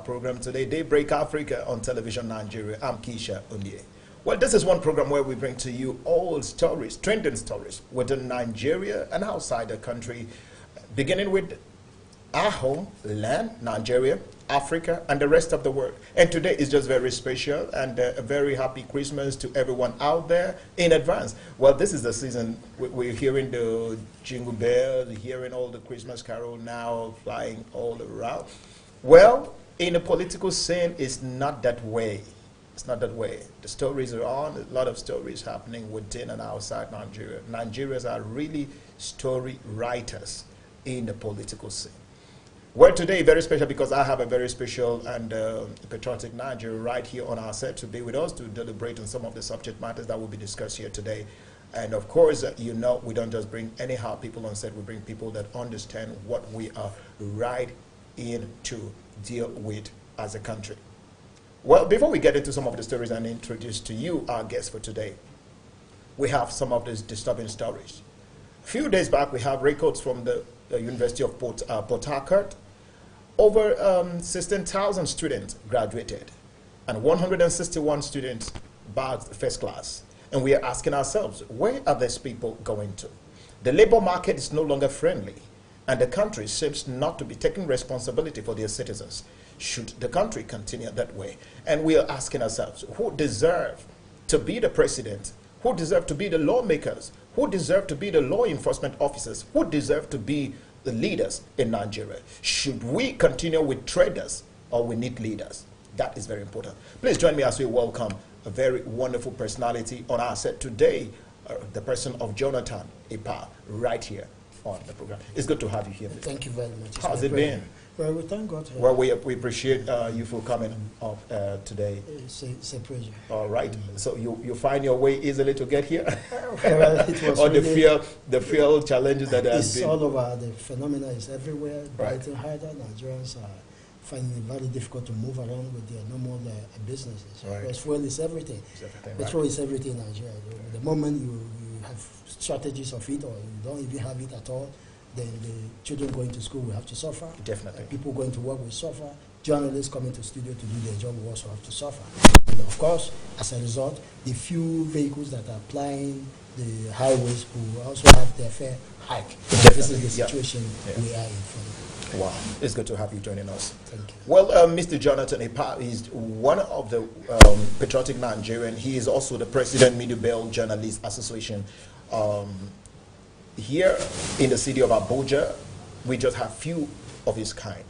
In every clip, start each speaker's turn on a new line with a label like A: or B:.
A: program today, Daybreak Africa on Television Nigeria. I'm Keisha Undie. Well, this is one program where we bring to you all stories, trending stories within Nigeria and outside the country, beginning with our home land, Nigeria, Africa, and the rest of the world. And today is just very special, and a very happy Christmas to everyone out there in advance. Well, this is the season. We're hearing the jingle bells, hearing all the Christmas carol now flying all around. Well, in the political scene, it's not that way. It's not that way. The stories are on, a lot of stories happening within and outside Nigeria. Nigerians are really story writers in the political scene. Well, today, very special because I have a very special and patriotic Nigeria right here on our set to be with us to deliberate on some of the subject matters that will be discussed here today. And of course, you know, we don't just bring anyhow people on set, we bring people that understand what we are right in to deal with as a country. Well, before we get into some of the stories and introduce to you our guests for today, we have some of these disturbing stories. A few days back, we have records from the University of Port Harcourt. Over 16,000 students graduated, and 161 students bagged first class. And we are asking ourselves, where are these people going to? The labor market is no longer friendly, and the country seems not to be taking responsibility for their citizens. Should the country continue that way? And we are asking ourselves, who deserve to be the president? Who deserve to be the lawmakers? Who deserve to be the law enforcement officers? Who deserve to be the leaders in Nigeria? Should we continue with traders, or we need leaders? That is very important. Please join me as we welcome a very wonderful personality on our set today, the person of Jonathan Ipa, right here on the program. It's good to have you here.
B: Thank you very much.
A: How's it been?
B: Well, we thank God.
A: Well, we appreciate you for coming up today.
B: It's a pleasure.
A: All right. So you find your way easily to get here?
B: Well, it was
A: or
B: really,
A: the fear challenges that has
B: it's
A: been?
B: all over. The phenomena is everywhere.
A: Right.
B: Brighton harder. Nigerians are finding it very difficult to move around with their normal businesses.
A: Right.
B: Because fuel is everything.
A: It's everything,
B: Petrol
A: right.
B: is everything in Nigeria. The moment you have strategies of it, or you don't even have it at all, then the children going to school will have to suffer.
A: Definitely.
B: People going to work will suffer. Journalists coming to studio to do their job will also have to suffer. And of course, as a result, the few vehicles that are plying the highways will also have their fare hike. This is the situation we are in.
A: Wow. It's good to have you joining us.
B: Thank you.
A: Well, Mr. Jonathan Ipa is one of the patriotic Nigerian. He is also the president, Media Bell Journalists Association. Here in the city of Abuja, we just have few of his kind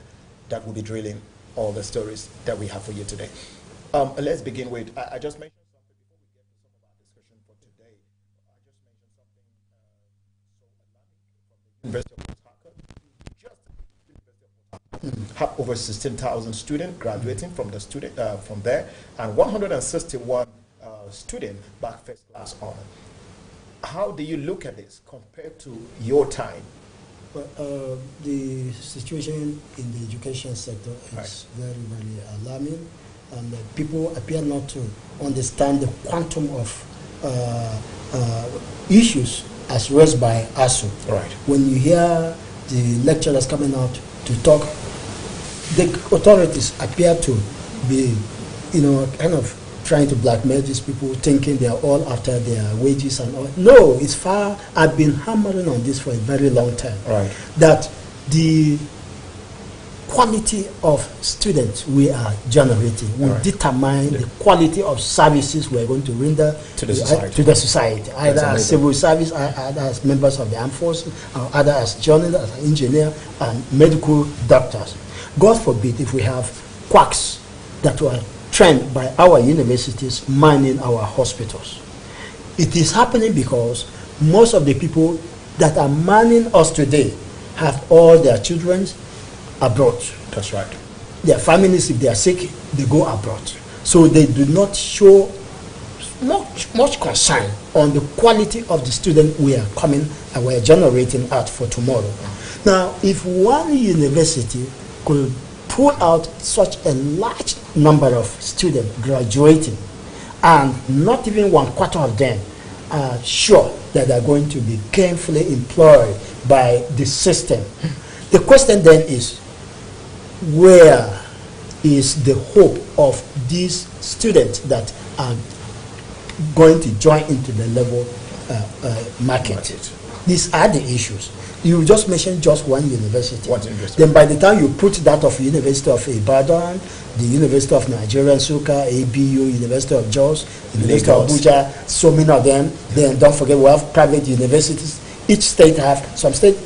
A: that will be drilling all the stories that we have for you today. Let's begin with, I just mentioned something before we get to some of our discussion for today. I just mentioned something so alarming from the University of Port Harcourt. Just the University of Port Harcourt have over 16,000 students graduating from from there, and 161 students back first class honor. How do you look at this compared to your time?
B: Well, the situation in the education sector is
A: Right.
B: very, very alarming, and people appear not to understand the quantum of issues as raised by ASU.
A: Right.
B: When you hear the lecturers coming out to talk, the authorities appear to be, kind of trying to blackmail these people, thinking they are all after their wages and all. No, it's far. I've been hammering on this for a very long time.
A: Right.
B: That the quality of students we are generating will
A: Right.
B: determine the quality of services we're going to render
A: To the society.
B: either
A: That's
B: as
A: amazing.
B: civil service, either as members of the armed forces, or either as journalists, as engineers, and medical doctors. God forbid if we have quacks that were trained by our universities manning our hospitals. It is happening because most of the people that are manning us today have all their children abroad.
A: That's right.
B: Their families, if they are sick, they go abroad. So they do not show much concern on the quality of the student we are coming and we are generating out for tomorrow. Now, if one university could pull out such a large number of students graduating, and not even 1/4 of them are sure that they are going to be gainfully employed by the system. The question then is, where is the hope of these students that are going to join into the level market. These are the issues. You just mentioned just one university. Then by the time you put that of University of Ibadan, the University of Nigeria, Nsukka, ABU, University of Jos, University of Abuja, so many of them, then don't forget we have private universities. Each state some state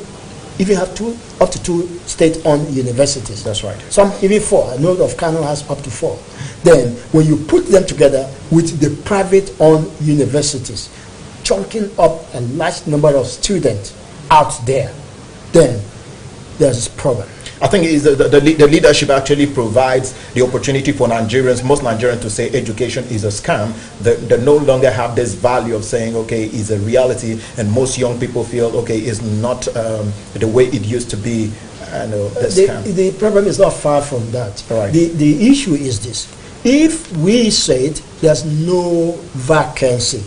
B: even have up to two state-owned universities.
A: That's right.
B: Some even 4. I know of Kano has up to 4. Then when you put them together with the private-owned universities, chunking up a large number of students out there, then there's a problem.
A: I think the leadership actually provides the opportunity for Nigerians, most Nigerians, to say education is a scam. They no longer have this value of saying, okay, it's a reality, and most young people feel, okay, it's not the way it used to be.
B: The problem is not far from that.
A: Right.
B: The issue is this. If we said there's no vacancy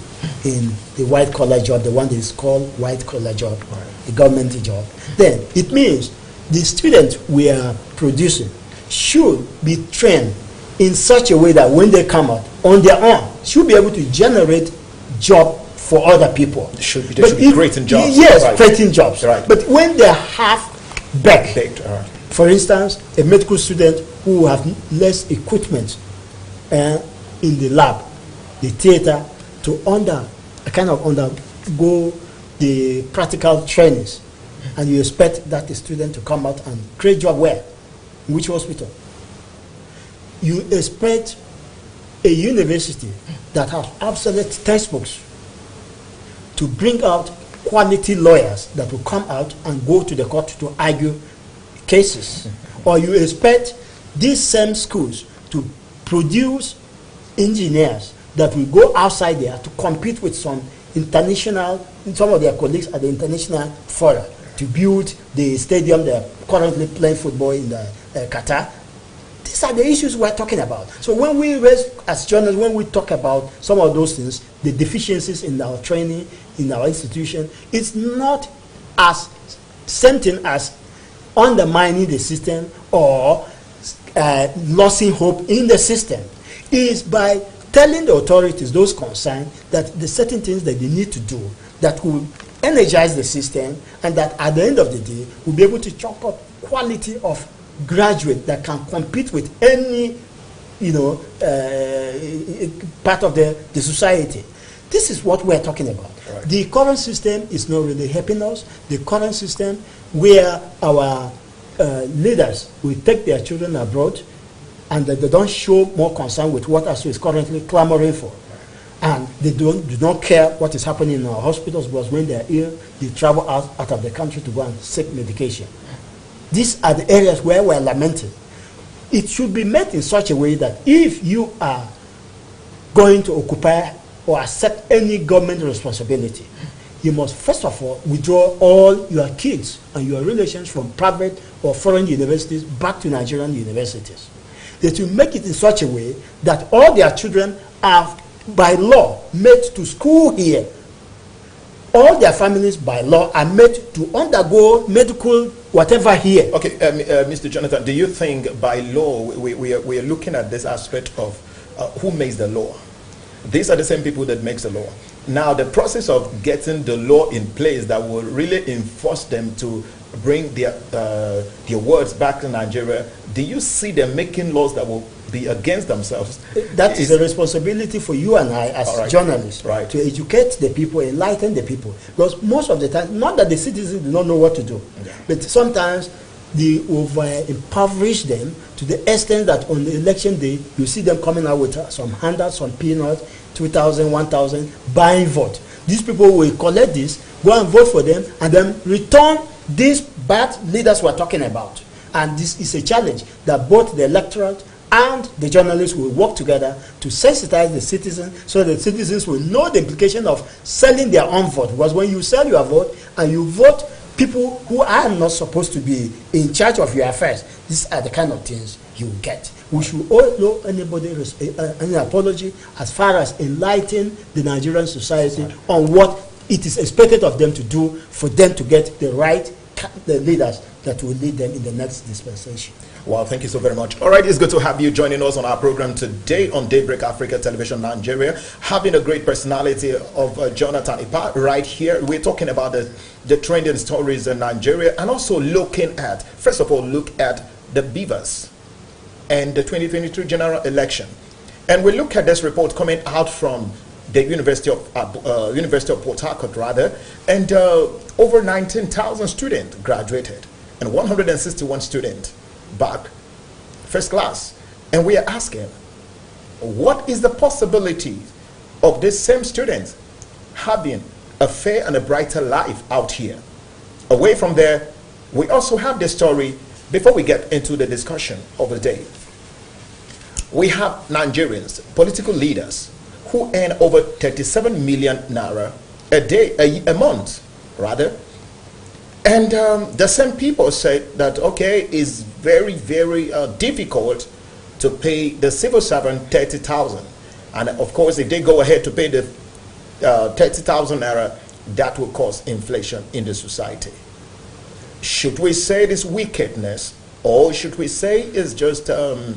B: in the white-collar job, the one that is called white-collar job, right, the government job, then it means the students we are producing should be trained in such a way that when they come out on their own, should be able to generate job for other people.
A: They should be creating jobs.
B: Yes,
A: right,
B: creating jobs.
A: Right.
B: But when they have baked,
A: right,
B: for instance, a medical student who have less equipment in the lab, the theater, to undergo the practical trainings, and you expect that the student to come out and create job where? In which hospital? You expect a university that has obsolete textbooks to bring out quality lawyers that will come out and go to the court to argue cases. Or you expect these same schools to produce engineers that will go outside there to compete with some of their colleagues at the international forum to build the stadium they are currently playing football in Qatar. These are the issues we're talking about. So when we raise, as journalists, when we talk about some of those things, the deficiencies in our training, in our institution, it's not as same thing as undermining the system or losing hope in the system. Is by telling the authorities, those concerned, that the certain things that they need to do that will energize the system, and that at the end of the day will be able to chalk up quality of graduate that can compete with any part of the society. This is what we're talking about. Right. The current system is not really helping us. The current system where our leaders will take their children abroad and that they don't show more concern with what ASU is currently clamoring for. And they do not care what is happening in our hospitals, because when they are ill, they travel out of the country to go and seek medication. These are the areas where we are lamenting. It should be met in such a way that if you are going to occupy or accept any government responsibility, you must first of all withdraw all your kids and your relations from private or foreign universities back to Nigerian universities. That you make it in such a way that all their children are by law made to school here. All their families by law are made to undergo medical whatever here.
A: Okay, Mr. Jonathan, do you think by law we are looking at this aspect of who makes the law? These are the same people that makes the law. Now, the process of getting the law in place that will really enforce them to bring their words back to Nigeria, do you see them making laws that will be against themselves?
B: That is a responsibility for you and I as journalists,
A: right,
B: to educate the people, enlighten the people. Because most of the time, not that the citizens do not know what to do, but sometimes they over-impoverish them to the extent that on the election day, you see them coming out with some handouts, some peanuts, 2,000, 1,000, buying vote. These people will collect this, go and vote for them, and then return these bad leaders we're talking about. And this is a challenge that both the electorate and the journalists will work together to sensitize the citizens, so that the citizens will know the implication of selling their own vote. Because when you sell your vote and you vote people who are not supposed to be in charge of your affairs, these are the kind of things you get. We should all know anybody any apology as far as enlightening the Nigerian society on what it is expected of them to do for them to get the right the leaders that will lead them in the next dispensation.
A: Well, thank you so very much. All right, it's good to have you joining us on our program today on Daybreak Africa Television Nigeria. Having a great personality of Jonathan Ipa right here. We're talking about the trending stories in Nigeria, and also looking at, first of all, look at the Bvas and the 2023 general election. And we look at this report coming out from the University of Port Harcourt, rather, and over 19,000 students graduated, and 161 students back first class. And we are asking, what is the possibility of these same students having a fair and a brighter life out here? Away from there, we also have the story, before we get into the discussion of the day. We have Nigerians, political leaders, who earn over 37 million naira a day, a month, rather. And the same people say that, okay, it's very, very difficult to pay the civil servant 30,000. And of course, if they go ahead to pay the 30,000 naira, that will cause inflation in the society. Should we say this wickedness, or should we say it's just I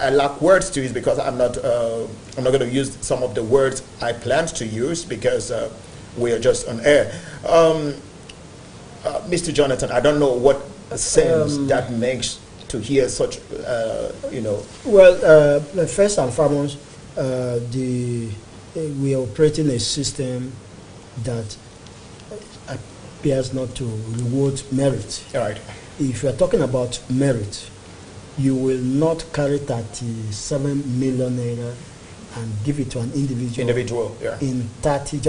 A: lack words to use, because I'm not going to use some of the words I planned to use, because we are just on air. Mr. Jonathan, I don't know what sense that makes to hear such,
B: Well, first and foremost, we are operating a system that appears not to reward merit.
A: All right.
B: If you are talking about merit, you will not carry 37 million naira and give it to an individual
A: yeah.
B: in 30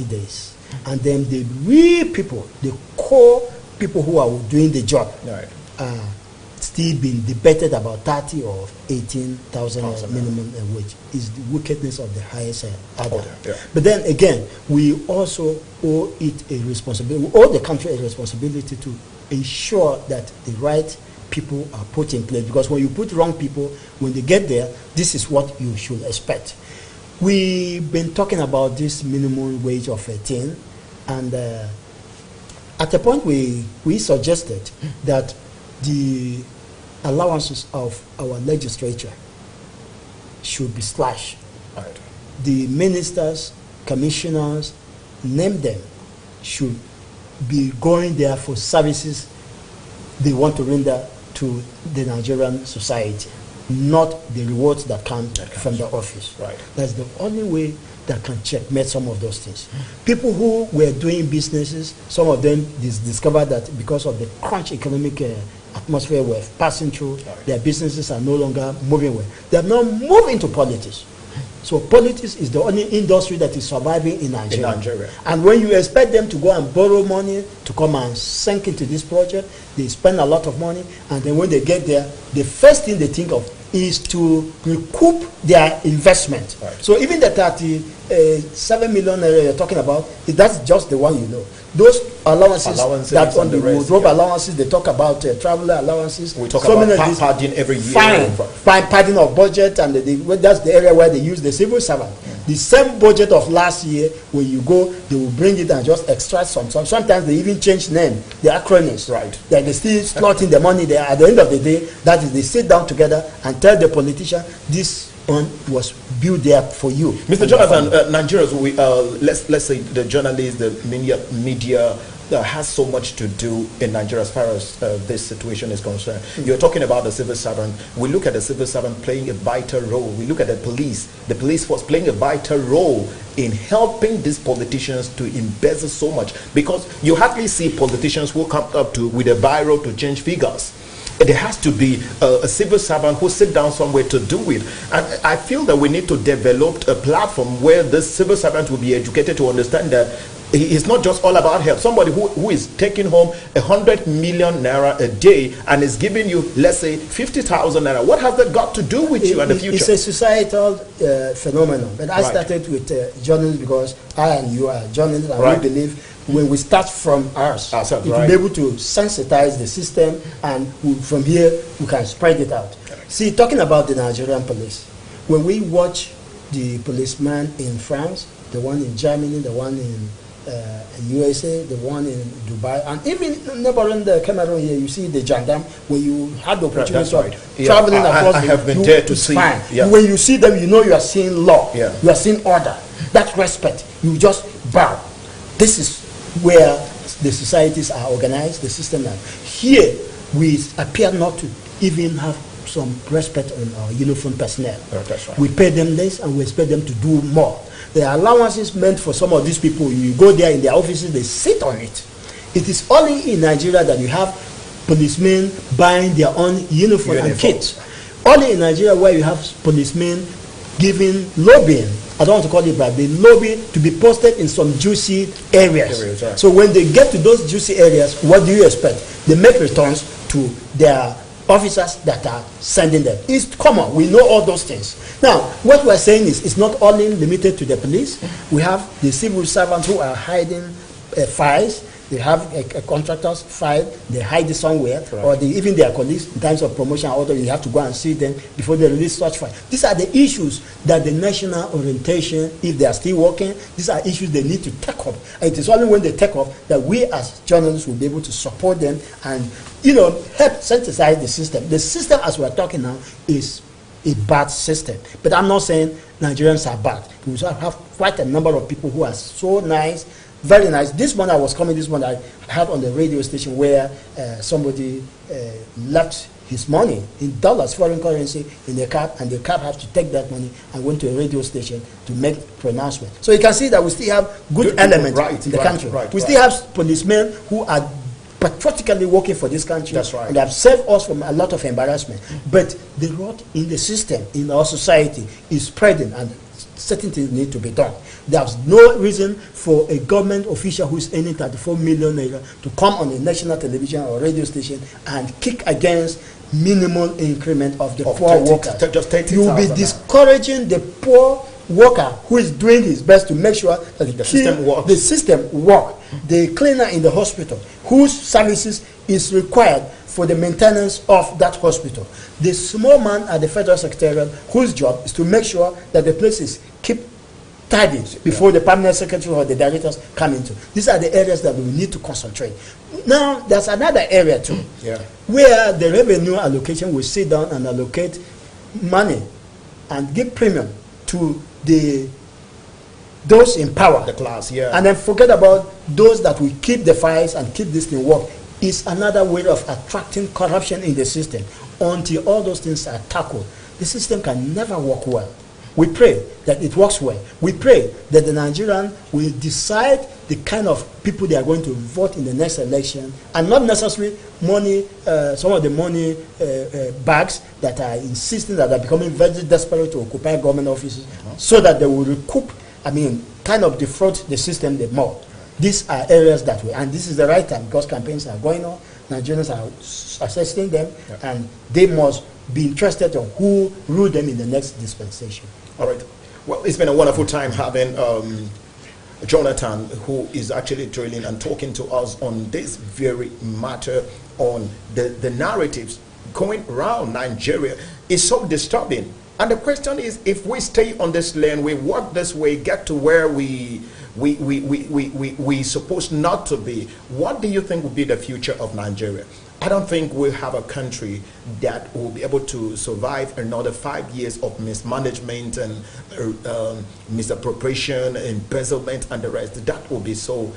B: days. And then the real people, the core people who are doing the job,
A: right,
B: are still being debated about 30 or 18,000 minimum wage. Is the wickedness of the highest order.
A: Yeah.
B: But then again, we also owe it a responsibility, we owe the country a responsibility to ensure that the right people are put in place, because when you put wrong people, when they get there, this is what you should expect. We've been talking about this minimum wage of 18, and at a point we suggested that the allowances of our legislature should be slashed.
A: Right.
B: The ministers, commissioners, name them, should be going there for services they want to render to the Nigerian society, not the rewards that come from the office.
A: Right.
B: That's the only way that can checkmate some of those things. People who were doing businesses, some of them discovered that because of the crunch economic atmosphere we're passing through,
A: right,
B: their businesses are no longer moving well. They have now moved into politics. So politics is the only industry that is surviving in Nigeria. And when you expect them to go and borrow money to come and sink into this project, they spend a lot of money, and then when they get there, the first thing they think of is to recoup their investment.
A: Right.
B: So even the 37 million you're talking about, that's just the one you know. Those allowances that on the wardrobe allowances, they talk about traveler allowances.
A: We talk about padding every year.
B: Fine padding of budget, and that's the area where they use the civil servant. The same budget of last year, when you go, they will bring it and just extract some. Sometimes they even change name, the acronyms.
A: Right.
B: That they still slotting the money there. At the end of the day, that is, they sit down together and tell the politician, this one was built there for you.
A: Mr. Jonathan, Nigerians, let's say the journalists, the media has so much to do in Nigeria as far as this situation is concerned. You're talking about the civil servant. We look at the civil servant playing a vital role. We look at the police force playing a vital role in helping these politicians to embezzle so much, because you hardly see politicians who come up with a biro to change figures. There has to be a civil servant who sit down somewhere to do it. And I feel that we need to develop a platform where this civil servant will be educated to understand that it's not just all about help. Somebody who is taking home 100 million naira a day and is giving you, let's say, 50,000 naira. What has that got to do with you in the future?
B: It's a societal phenomenon. But I started with journalism because I and you are journalists, and we believe when we start from ourselves, we'll be able to sensitize the system, and from here we can spread it out. See, talking about the Nigerian police, when we watch the policeman in France, the one in Germany, the one in USA, the one in Dubai, and even neighboring the Cameroon here, you see the gendarme, when you had the opportunity of traveling across
A: I have been there to see.
B: Yeah. When you see them, you know you are seeing law, you are seeing order, that respect, you just bow. This is where the societies are organized, the system are. Here, we appear not to even have some respect on our uniformed personnel.
A: That's right.
B: We pay them less and we expect them to do more. The allowances meant for some of these people, you go there in their offices, they sit on it. It is only in Nigeria that you have policemen buying their own uniform and kits. Only in Nigeria where you have policemen giving lobbying, I don't want to call it bribe, they lobby to be posted in some juicy areas. Right. So when they get to those juicy areas, what do you expect? They make returns to their officers that are sending them. It's common. We know all those things. Now, what we're saying is it's not only limited to the police. We have the civil servants who are hiding files. They have a contractor's file. They hide it somewhere, or even their colleagues in times of promotion. Although you have to go and see them before they release such file. These are the issues that the national orientation, if they are still working, these are issues they need to take up. And it is only when they take up that we as journalists will be able to support them and, help synthesize the system. The system, as we are talking now, is a bad system. But I'm not saying Nigerians are bad. We have quite a number of people who are so nice, very nice. This one I had on the radio station where somebody left his money in dollars, foreign currency, in the cab, and the cab has to take that money and went to a radio station to make pronouncement. So you can see that we still have good elements in the country. We still have policemen who are patriotically working for this country.
A: That's right.
B: And they have saved us from a lot of embarrassment. But the rot in the system, in our society, is spreading, and certain things need to be done. There's no reason for a government official who is earning 34 million naira to come on a national television or radio station and kick against minimum increment of the poor workers. You'll be discouraging the poor worker who is doing his best to make sure that the system works. The cleaner in the hospital whose services is required for the maintenance of that hospital. The small man at the Federal Secretariat whose job is to make sure that the place is kept tidy before the permanent secretary or the directors come into. These are the areas that we need to concentrate. Now, there's another area too, where the revenue allocation will sit down and allocate money and give premium to those in power,
A: the class,
B: and then forget about those that will keep the files and keep this thing work. Is another way of attracting corruption in the system. Until all those things are tackled, the system can never work well. We pray that it works well. We pray that the Nigerian will decide the kind of people they are going to vote in the next election, and not necessarily money, some of the money bags that are insisting that are becoming very desperate to occupy government offices, so that they will recoup, kind of defraud the system the more. These are areas that and this is the right time because campaigns are going on, Nigerians are assessing them, and they must be interested in who rule them in the next dispensation.
A: All right. Well, it's been a wonderful time having Jonathan, who is actually drilling and talking to us on this very matter, on the narratives going around Nigeria. Is so disturbing. And the question is, if we stay on this lane, we work this way, get to where we supposed not to be, what do you think will be the future of Nigeria? I don't think we'll have a country that will be able to survive another 5 years of mismanagement and misappropriation, embezzlement, and the rest. That will be so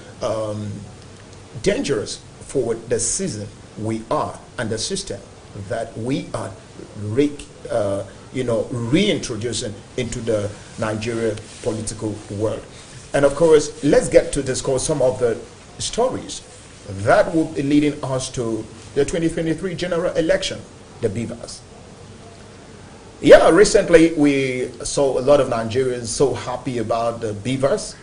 A: dangerous for the season we are and the system that we are reintroducing into the Nigeria political world. And of course, let's get to discuss some of the stories that will be leading us to the 2023 general election, the Bvas. Yeah, recently we saw a lot of Nigerians so happy about the Bvas.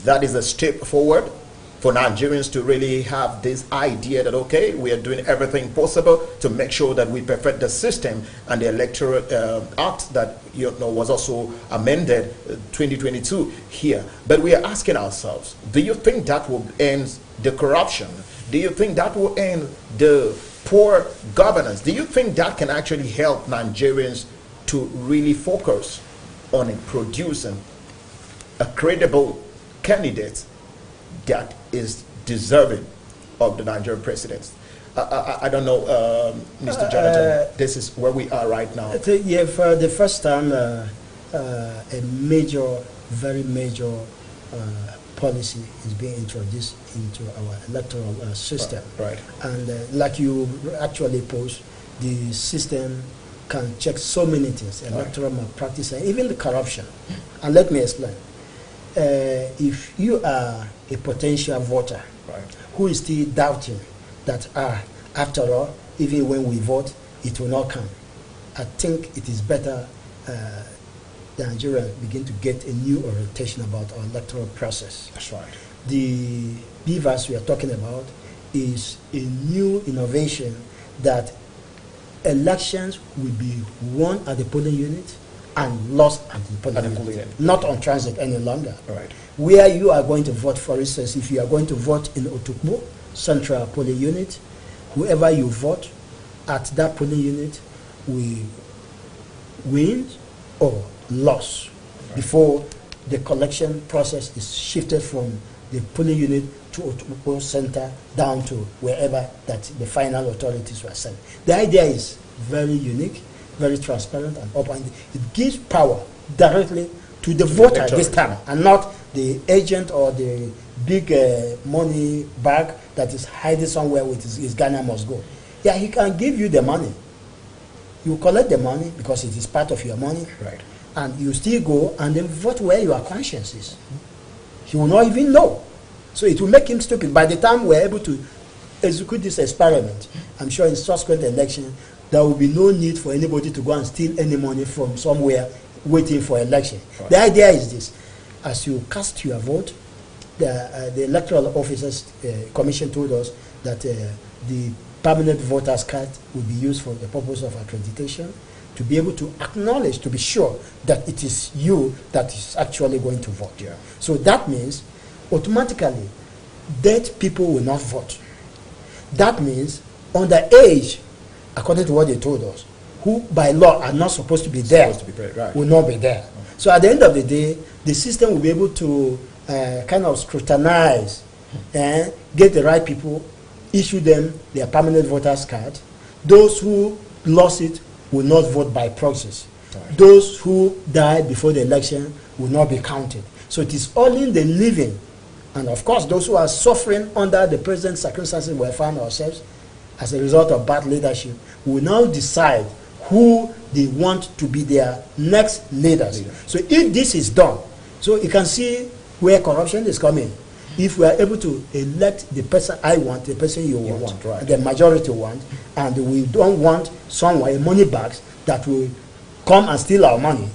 A: That is a step forward for Nigerians to really have this idea that, okay, we are doing everything possible to make sure that we perfect the system, and the electoral act that was also amended 2022 here. But we are asking ourselves, do you think that will end the corruption? Do you think that will end the poor governance? Do you think that can actually help Nigerians to really focus on producing a credible candidate that is deserving of the Nigerian president? I don't know, Mr. Jonathan, this is where we are right now.
B: Yeah, for the first time, a major, very major policy is being introduced into our electoral system.
A: Right.
B: And like you actually posed, the system can check so many things, electoral malpractice, and even the corruption. And let me explain. If you are a potential voter who is still doubting that, after all, even when we vote, it will not come, I think it is better the Nigerians begin to get a new orientation about our electoral process.
A: That's right.
B: The Bvas we are talking about is a new innovation that elections will be won at the polling unit and lost at the polling unit, not on transit any longer.
A: Right.
B: Where you are going to vote, for instance, if you are going to vote in Otukbo Central Polling Unit, whoever you vote at that polling unit will win or lose before the collection process is shifted from the polling unit to Otukbo Center down to wherever that the final authorities were sent. The idea is very unique, very transparent and open. It gives power directly to the voter this time, and not the agent or the big money bag that is hiding somewhere with his Ghana must go. Yeah, he can give you the money. You collect the money because it is part of your money.
A: Right.
B: And you still go and then vote where your conscience is. He will not even know. So it will make him stupid. By the time we're able to execute this experiment, I'm sure in subsequent election, there will be no need for anybody to go and steal any money from somewhere waiting for election. Right. The idea is this. As you cast your vote, the Electoral Officers Commission told us that the permanent voters card will be used for the purpose of accreditation, to be able to acknowledge, to be sure that it is you that is actually going to vote.
A: Yeah.
B: So that means automatically dead people will not vote. That means underage, according to what they told us, who by law are not supposed to be there, will not be there. So at the end of the day, the system will be able to kind of scrutinize and get the right people, issue them their permanent voters card. Those who lost it will not vote by proxies. Right. Those who died before the election will not be counted. So it is only the living, and of course those who are suffering under the present circumstances we find ourselves as a result of bad leadership, will now decide who they want to be their next leaders. So if this is done, so you can see where corruption is coming. If we are able to elect the person I want, the person you want, right, the majority want, and we don't want someone, money bags that will come and steal our money,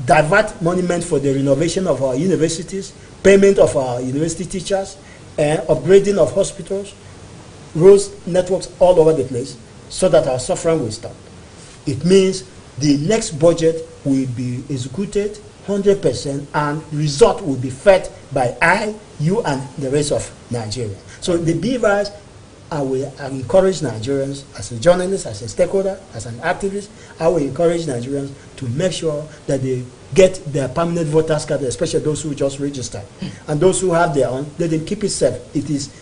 B: divert money meant for the renovation of our universities, payment of our university teachers, and upgrading of hospitals, roads, networks all over the place, so that our suffering will stop. It means the next budget will be executed 100% and result will be fed by you and the rest of Nigeria. So the Bvas, I will encourage Nigerians as a journalist, as a stakeholder, as an activist, I will encourage Nigerians to make sure that they get their permanent voters card, especially those who just registered. And those who have their own, let them keep it safe. It is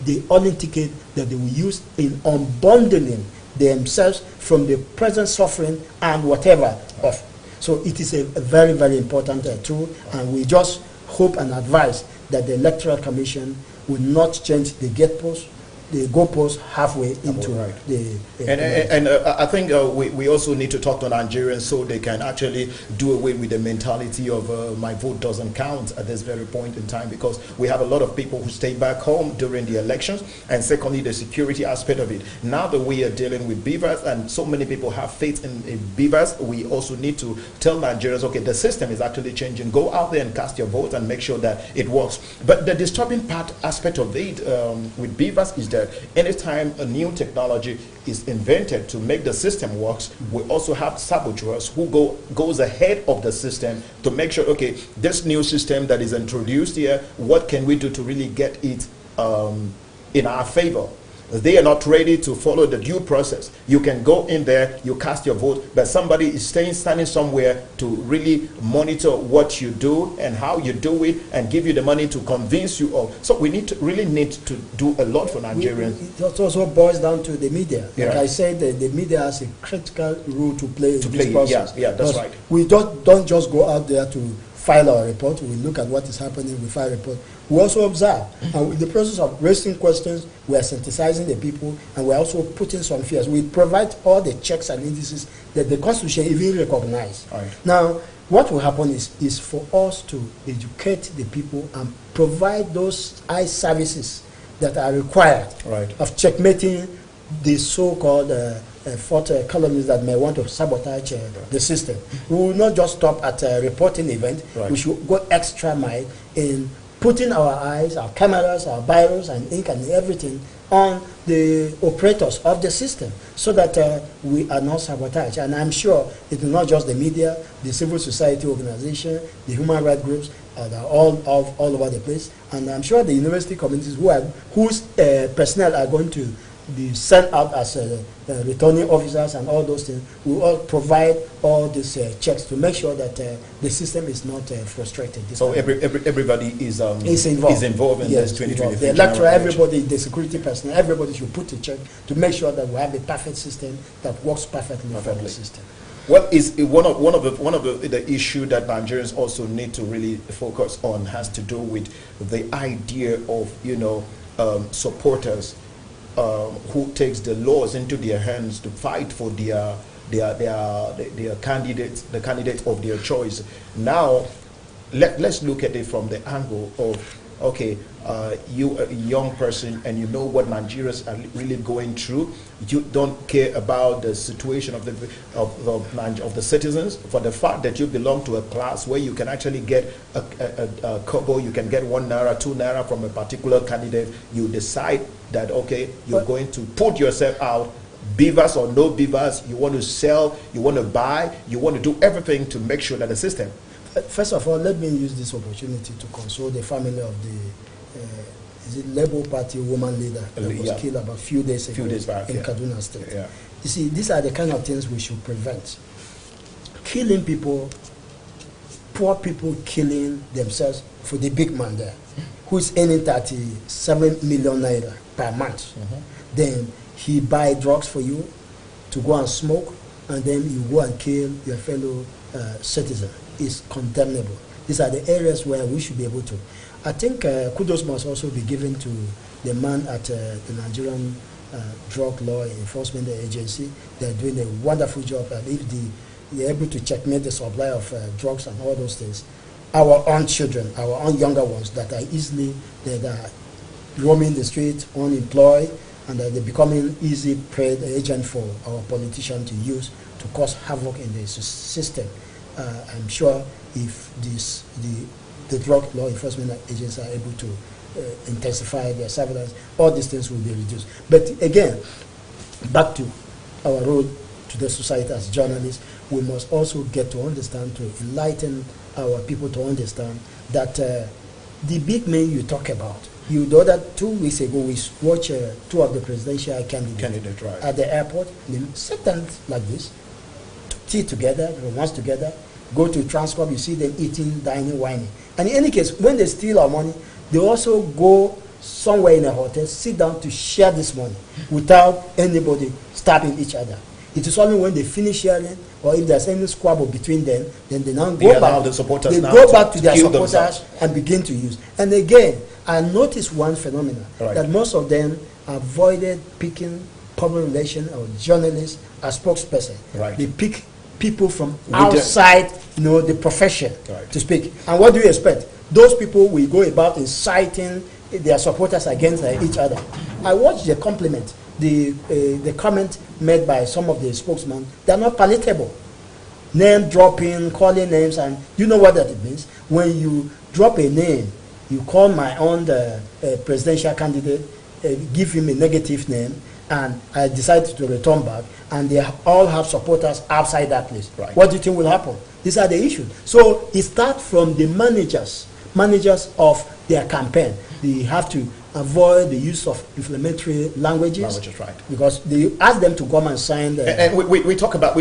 B: the only ticket that they will use in unbundling themselves from the present suffering and whatever of. So it is a very, very important tool, and we just hope and advise that the Electoral Commission will not change the goalpost halfway into the
A: I think we also need to talk to Nigerians so they can actually do away with the mentality of my vote doesn't count at this very point in time, because we have a lot of people who stay back home during the elections, and secondly the security aspect of it. Now that we are dealing with Bvas and so many people have faith in Bvas, we also need to tell Nigerians, okay, the system is actually changing. Go out there and cast your vote and make sure that it works. But the disturbing aspect of it with Bvas is that anytime a new technology is invented to make the system works, we also have saboteurs who goes ahead of the system to make sure, okay, this new system that is introduced here, what can we do to really get it in our favor? they are not ready to follow the due process. You can go in there, you cast your vote, but somebody is standing somewhere to really monitor what you do and how you do it and give you the money to convince you of. So we really need to do a lot for Nigerians.
B: It also boils down to the media.
A: Yeah.
B: Like I said, the media has a critical role to play in this process.
A: Yeah, that's right.
B: We don't just go out there to file our report. We look at what is happening, we file a report. We also observe. And in the process of raising questions, we are sensitizing the people, and we're also putting some fears. We provide all the checks and indices that the Constitution even recognizes.
A: Right.
B: Now, what will happen is for us to educate the people and provide those eye services that are required of checkmating the so-called fourth columnists that may want to sabotage the system. We will not just stop at a reporting event. We should go extra mile in putting our eyes, our cameras, our biros, and ink and everything on the operators of the system so that we are not sabotaged. And I'm sure it is not just the media, the civil society organization, the human rights groups, they're all over the place. And I'm sure the university communities whose personnel are going to be sent out as returning officers and all those things, we all provide all these checks to make sure that the system is not frustrated.
A: So everybody is involved in
B: yes,
A: this 2023.
B: The electoral, everybody, the security personnel, everybody should put a check to make sure that we have a perfect system that works perfectly for the system.
A: Well, is one of the issue that Nigerians also need to really focus on has to do with the idea of supporters who takes the laws into their hands to fight for their candidates, the candidate of their choice. Now, let's look at it from the angle of, okay, you a young person and you know what Nigerians are really going through. You don't care about the situation of the citizens, for the fact that you belong to a class where you can actually get a kobo, you can get 1 naira, 2 naira from a particular candidate. You decide that, okay, you're going to put yourself out, Bvas or no Bvas, you want to sell, you want to buy, you want to do everything to make sure that the system.
B: First of all, let me use this opportunity to console the family of the Labour Party woman leader that was killed about a few days ago in Kaduna State. Yeah. You see, these are the kind of things we should prevent. Killing people, poor people killing themselves for the big man there, who is earning 37 million naira per month. Then he buy drugs for you to go and smoke, and then you go and kill your fellow citizen. Is condemnable. These are the areas where we should be able to. I think kudos must also be given to the man at the Nigerian Drug Law Enforcement Agency. They're doing a wonderful job, and if they're able to checkmate the supply of drugs and all those things, our own children, our own younger ones that are that are roaming the street, unemployed, and they're becoming easy prey agent for our politicians to use to cause havoc in the system. I'm sure if the drug law enforcement agents are able to intensify their surveillance, all these things will be reduced. But again, back to our role to the society as journalists, we must also get to understand, to enlighten our people to understand that the big men you talk about, the other 2 weeks ago, we watched 2 of the presidential candidates at the airport. They sit down like this, tea together, romance together, go to Transcorp, you see them eating, dining, whining. And in any case, when they steal our money, they also go somewhere in a hotel, sit down to share this money without anybody stabbing each other. It is only when they finish sharing, or if there's any squabble between them, then they now go back. They go back to their supporters and begin to use. And again, I noticed one phenomenon, that most of them avoided picking public relations or journalists as spokesperson. They pick people from outside, the profession to speak. And what do you expect? Those people will go about inciting their supporters against each other. I watched the compliment, the comment made by some of the spokesmen. They're not palatable. Name dropping, calling names, and you know what that means? When you drop a name, you call my own presidential candidate, give him a negative name, and I decided to return back, and they all have supporters outside that place. What do you think will happen? These are the issues. So it starts from the managers of their campaign. They have to avoid the use of inflammatory languages.
A: Languages, right.
B: Because they ask them to come and sign the...
A: And we talk about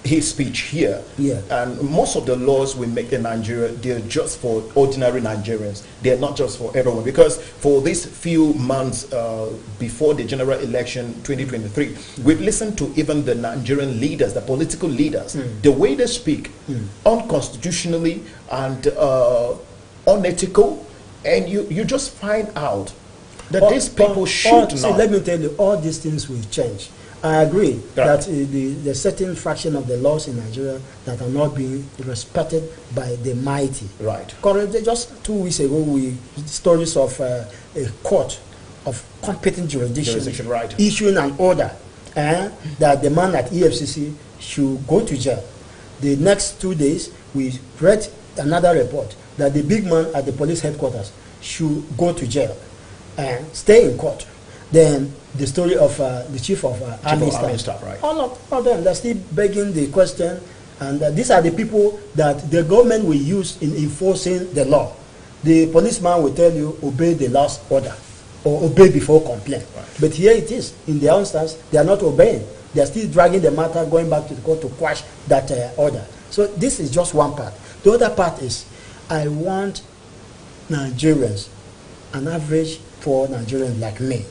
A: his speech here.
B: Yeah.
A: And most of the laws we make in Nigeria, they're just for ordinary Nigerians. They're not just for everyone. Because for these few months before the general election 2023, we've listened to even the Nigerian leaders, the political leaders, the way they speak, unconstitutionally and unethical. And you just find out that these people should not.
B: See, let me tell you, all these things will change. I agree that the certain fraction of the laws in Nigeria that are not being respected by the mighty.
A: Right.
B: Currently, just 2 weeks ago, stories of a court of competent jurisdiction
A: right.
B: issuing an order that the man at EFCC should go to jail. The next 2 days, we read another report that the big man at the police headquarters should go to jail and stay in court. Then the story of the chief of army staff,
A: right.
B: all of them, they're still begging the question, and these are the people that the government will use in enforcing the law. The policeman will tell you, obey the last order, or obey before complaint.
A: Right.
B: But here it is, in their instance, they are not obeying. They are still dragging the matter, going back to the court to quash that order. So this is just one part. The other part is, I want Nigerians, an average poor Nigerian like me,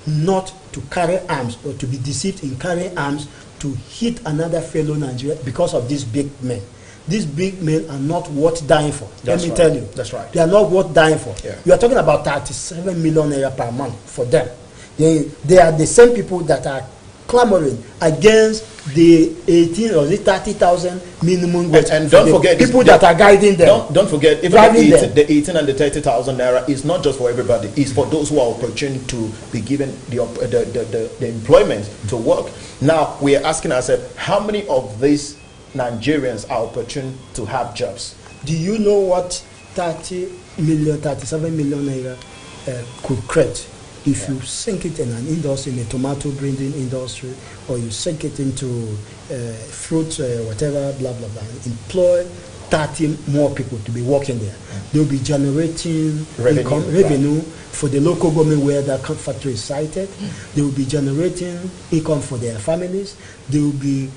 B: not to carry arms or to be deceived in carrying arms to hit another fellow Nigerian because of these big men. These big men are not worth dying for.
A: That's
B: Let me
A: right.
B: tell you.
A: That's right.
B: They are not worth dying for.
A: Yeah.
B: You are talking about 37 million naira per month for them. They are the same people that are clamoring against the 18 or the 30,000 minimum wage.
A: And don't forget,
B: people that are guiding them.
A: Don't forget, even the 18 and the 30,000 naira is not just for everybody. It's for those who are opportune to be given the employment to work. Now we are asking ourselves, how many of these Nigerians are opportune to have jobs?
B: Do you know what 37 million naira could create? If you sink it in an industry, in a tomato breeding industry, or you sink it into fruit, whatever, blah, blah, blah, employ 30 more people to be working there. They'll be generating revenue for the local government where that factory is sited. They will be generating income for their families. They will be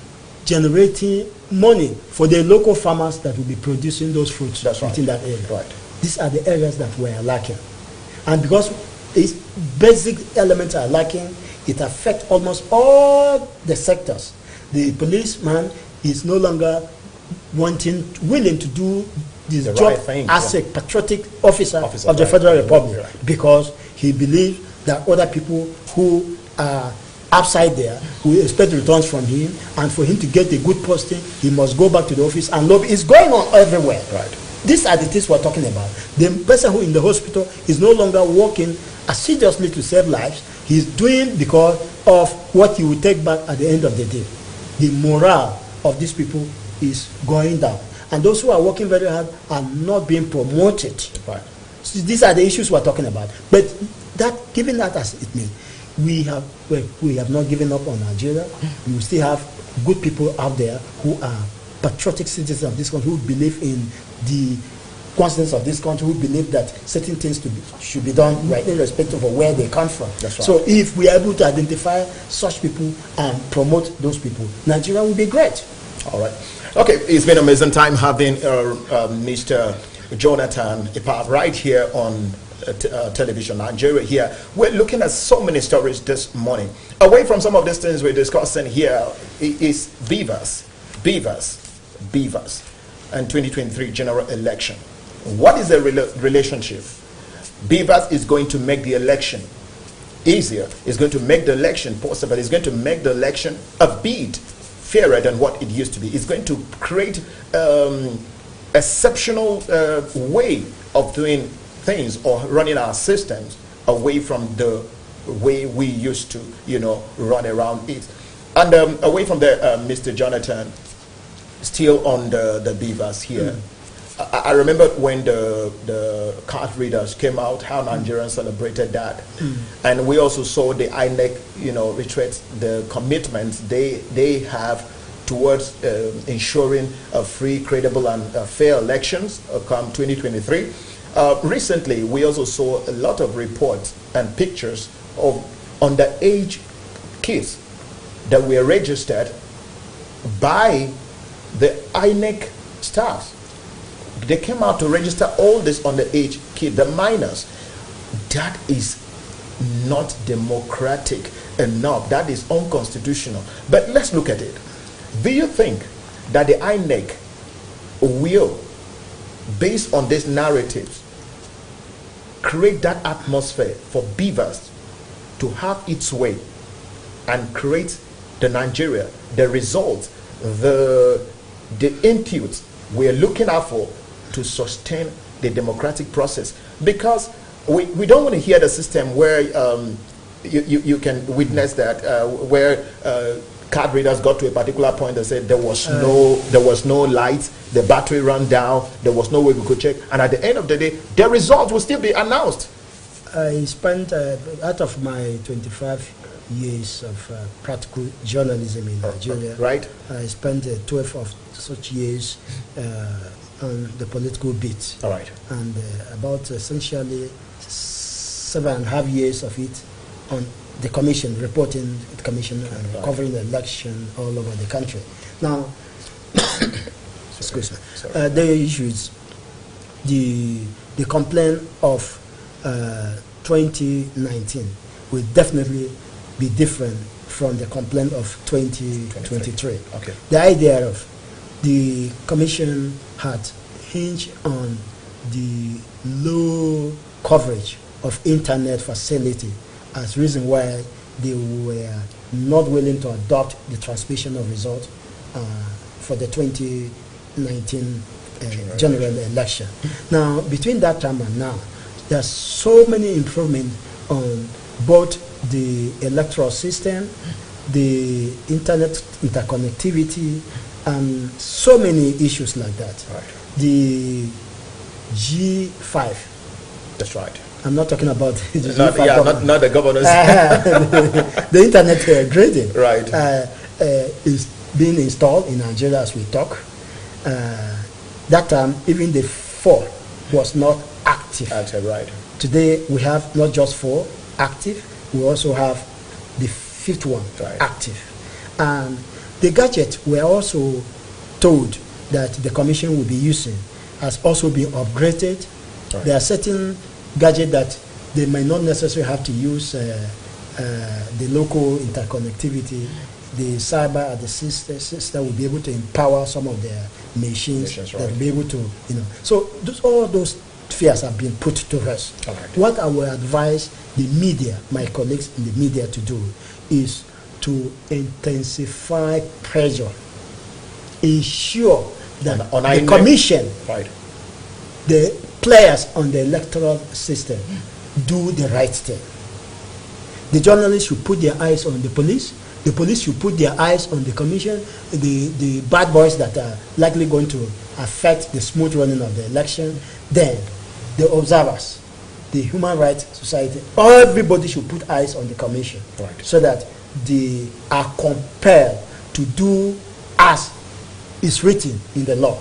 B: generating money for the local farmers that will be producing those fruits within that area. Right. These are the areas that we are lacking. And because these basic elements are lacking, it affects almost all the sectors. The policeman is no longer willing to do this job as a patriotic officer of the Federal Republic, because he believes that other people who are outside there will expect returns from him, and for him to get a good posting, he must go back to the office and lobby. It's going on everywhere. Right. These are the things we're talking about. The person who in the hospital is no longer working assiduously to save lives. He's doing because of what he will take back at the end of the day. The morale of these people is going down, and those who are working very hard are not being promoted. Right. So these are the issues we're talking about. But that, given that as it may, we have not given up on Nigeria. We still have good people out there who are patriotic citizens of this country, who believe in the constants of this country, who believe that certain things should be done right, irrespective of where they come from. That's right. So if we are able to identify such people and promote those people, Nigeria will be great.
A: All right. Okay, it's been an amazing time having Mr. Jonathan Ipap right here on television Nigeria here. We're looking at so many stories this morning. Away from some of these things we're discussing here is Bvas and 2023 general election. What is the relationship? Bvas is going to make the election easier. It's going to make the election possible. It's going to make the election a bit fairer than what it used to be. It's going to create exceptional way of doing things or running our systems away from the way we used to, run around it. And away from there, Mr. Jonathan, still on the Bvas here. I remember when the card readers came out, how Nigerians celebrated that. And we also saw the INEC, reiterate the commitments they have towards ensuring a free, credible, and fair elections come 2023. Recently, we also saw a lot of reports and pictures of underage kids that were registered by the INEC staff. They came out to register all these underage kids, the minors. That is not democratic enough. That is unconstitutional. But let's look at it. Do you think that the INEC will, based on these narratives, create that atmosphere for Bvas to have its way and create the Nigeria, the results, the inputs we're looking out for to sustain the democratic process? Because we don't want to hear the system where you can witness that where card readers got to a particular point and said there was no light, the battery ran down, there was no way we could check, and at the end of the day the results will still be announced.
B: I spent out of my 25 years of practical journalism in Nigeria,
A: right?
B: I spent 12 of such years on the political beat.
A: All right.
B: And about essentially 7.5 years of it on the commission, reporting the commission and covering the election all over the country. Now, excuse me, the issues, the complaint of 2019 will definitely be different from the complaint of 2023.
A: Okay.
B: The idea of the commission had hinged on the low coverage of internet facility as reason why they were not willing to adopt the transmission of results for the 2019 general election. Now, between that time and now, there's so many improvements on both the electoral system, the internet interconnectivity, and so many issues like that.
A: Right.
B: The G5.
A: That's right.
B: I'm not talking about the
A: G5 not the governors.
B: The internet grading.
A: Right.
B: Is being installed in Nigeria as we talk. That time, even the 4 was not active.
A: Active, right.
B: Today, we have not just 4 active, we also have the 5th one active. And the gadget we're also told that the commission will be using has also been upgraded. Right. There are certain gadgets that they might not necessarily have to use the local interconnectivity. The cyber at the system will be able to empower some of their machines that will be able to, So all those fears have been put to rest.
A: Right.
B: What I will advise the media, my colleagues in the media, to do is to intensify pressure, ensure that
A: on
B: the commission, the players on the electoral system do the right thing. The journalists should put their eyes on the police should put their eyes on the commission, the bad boys that are likely going to affect the smooth running of the election. Then the observers, the human rights society, everybody should put eyes on the commission, so that they are compelled to do as is written in the law.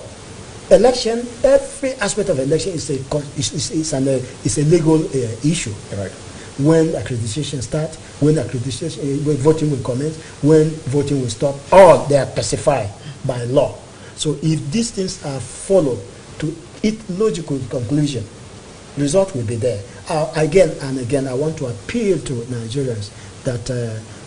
B: Election, every aspect of election is a legal issue.
A: Right.
B: When accreditation starts, when voting will commence, when voting will stop, all they are specified by law. So if these things are followed to its logical conclusion, result will be there. Again and again, I want to appeal to Nigerians that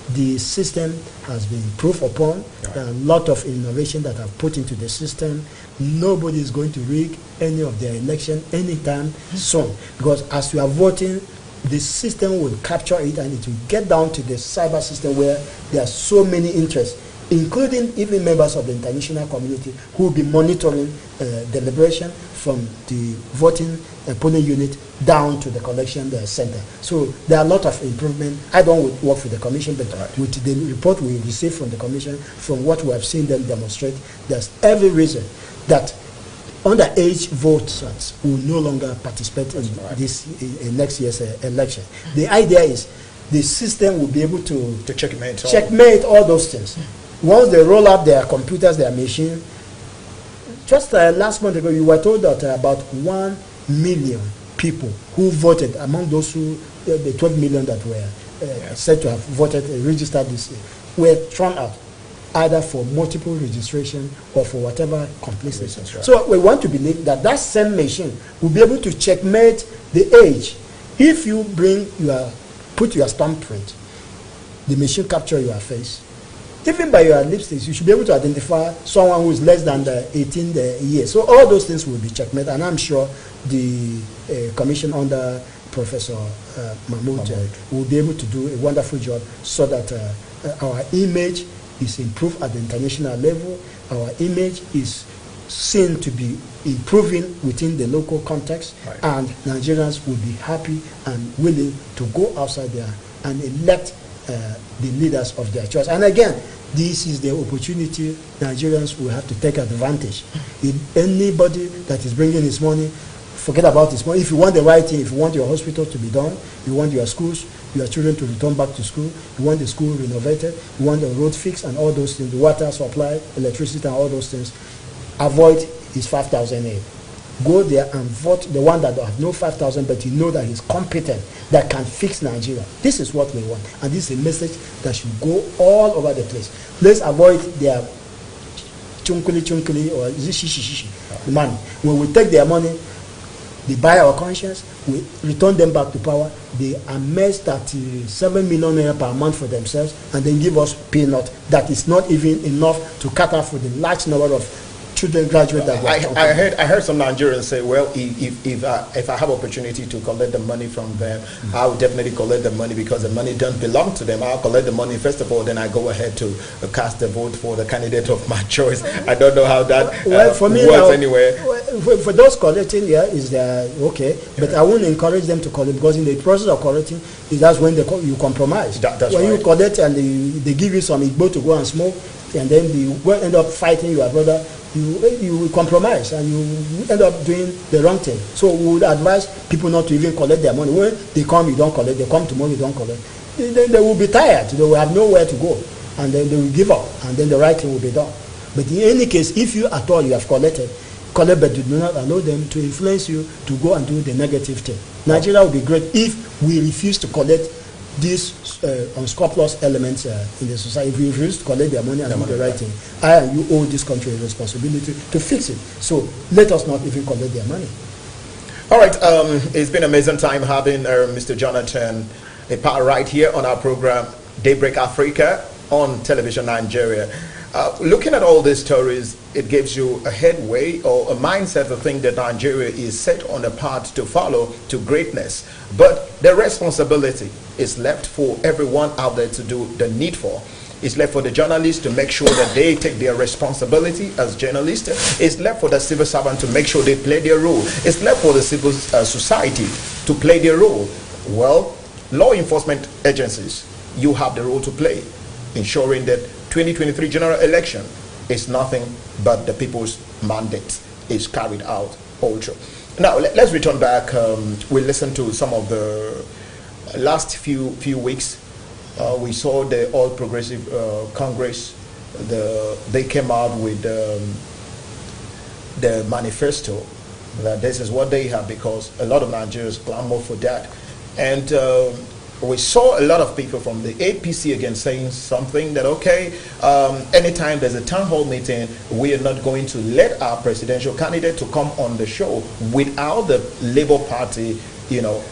B: the system has been improved upon. There are a lot of innovation that are put into the system. Nobody is going to rig any of their election anytime soon, because as you are voting, the system will capture it and it will get down to the cyber system where there are so many interests, including even members of the international community who will be monitoring deliberation from the voting polling unit down to the collection center. So there are a lot of improvement. I don't work for the commission, but with the report we receive from the commission, from what we have seen them demonstrate, there's every reason that underage voters will no longer participate in this next year's election. The idea is the system will be able to checkmate all those things. Once they roll out their computers, their machine. Just last month ago, you were told that about 1 million people who voted, among those who, the 12 million that were said to have voted, registered this year, were thrown out, either for multiple registration or for whatever complicity. Right. So we want to believe that that same machine will be able to checkmate the age. If you put your thumbprint, the machine capture your face. Even by your lipsticks, you should be able to identify someone who is less than 18 years. So all those things will be checkmate, and I'm sure the commission under Professor Mahmoud will be able to do a wonderful job so that our image is improved at the international level. Our image is seen to be improving within the local context, right. And Nigerians will be happy and willing to go outside there and elect the leaders of their choice. And again, this is the opportunity Nigerians will have to take advantage. If anybody that is bringing his money, forget about his money. If you want the right thing, if you want your hospital to be done, you want your schools, your children to return back to school, you want the school renovated, you want the road fixed and all those things, the water supply, electricity and all those things, avoid his 5,000 Go there and vote the one that have no 5,000, but you know that he's competent, that can fix Nigeria. This is what we want, and this is a message that should go all over the place. Let's avoid their chunkuli or shishi money. When we take their money, they buy our conscience, we return them back to power, they amass 37 million naira per month for themselves, and then give us peanut that is not even enough to cater for the large number of children graduate that
A: I heard some Nigerians say, well, if I have opportunity to collect the money from them, I will definitely collect the money because the money doesn't belong to them. I'll collect the money first of all, then I go ahead to cast the vote for the candidate of my choice. I don't know how that for me works anyway.
B: For those collecting, is okay, but I won't encourage them to collect, because in the process of collecting, that's when you compromise.
A: That's
B: when
A: right.
B: You collect and they give you some igbo to go and smoke, and then you end up fighting your brother, you compromise and you end up doing the wrong thing. So we would advise people not to even collect their money. When they come, you don't collect. They come tomorrow, you don't collect. Then they will be tired. They will have nowhere to go, and then they will give up, and then the right thing will be done. But in any case, if you at all you have collect, but you do not allow them to influence you to go and do the negative thing. Nigeria will be great if we refuse to collect these unscrupulous elements in the society. If we refuse to collect their money and do the right thing, I and you owe this country a responsibility to fix it. So let us not even collect their money.
A: All right, it's been an amazing time having Mr. Jonathan Ipah right here on our program, Daybreak Africa, on Television Nigeria. Looking at all these stories, it gives you a headway or a mindset to think that Nigeria is set on a path to follow to greatness. But the responsibility is left for everyone out there to do the needful. It's left for the journalists to make sure that they take their responsibility as journalists. It's left for the civil servant to make sure they play their role. It's left for the civil society to play their role. Well, law enforcement agencies, you have the role to play, ensuring that 2023 general election is nothing but the people's mandate is carried out also. Now let's return back. We listened to some of the last few weeks. We saw the All Progressive Congress. They came out with the manifesto that this is what they have, because a lot of Nigerians clamor for that. And we saw a lot of people from the APC again saying something that, okay, anytime there's a town hall meeting, we are not going to let our presidential candidate to come on the show without the Labour Party,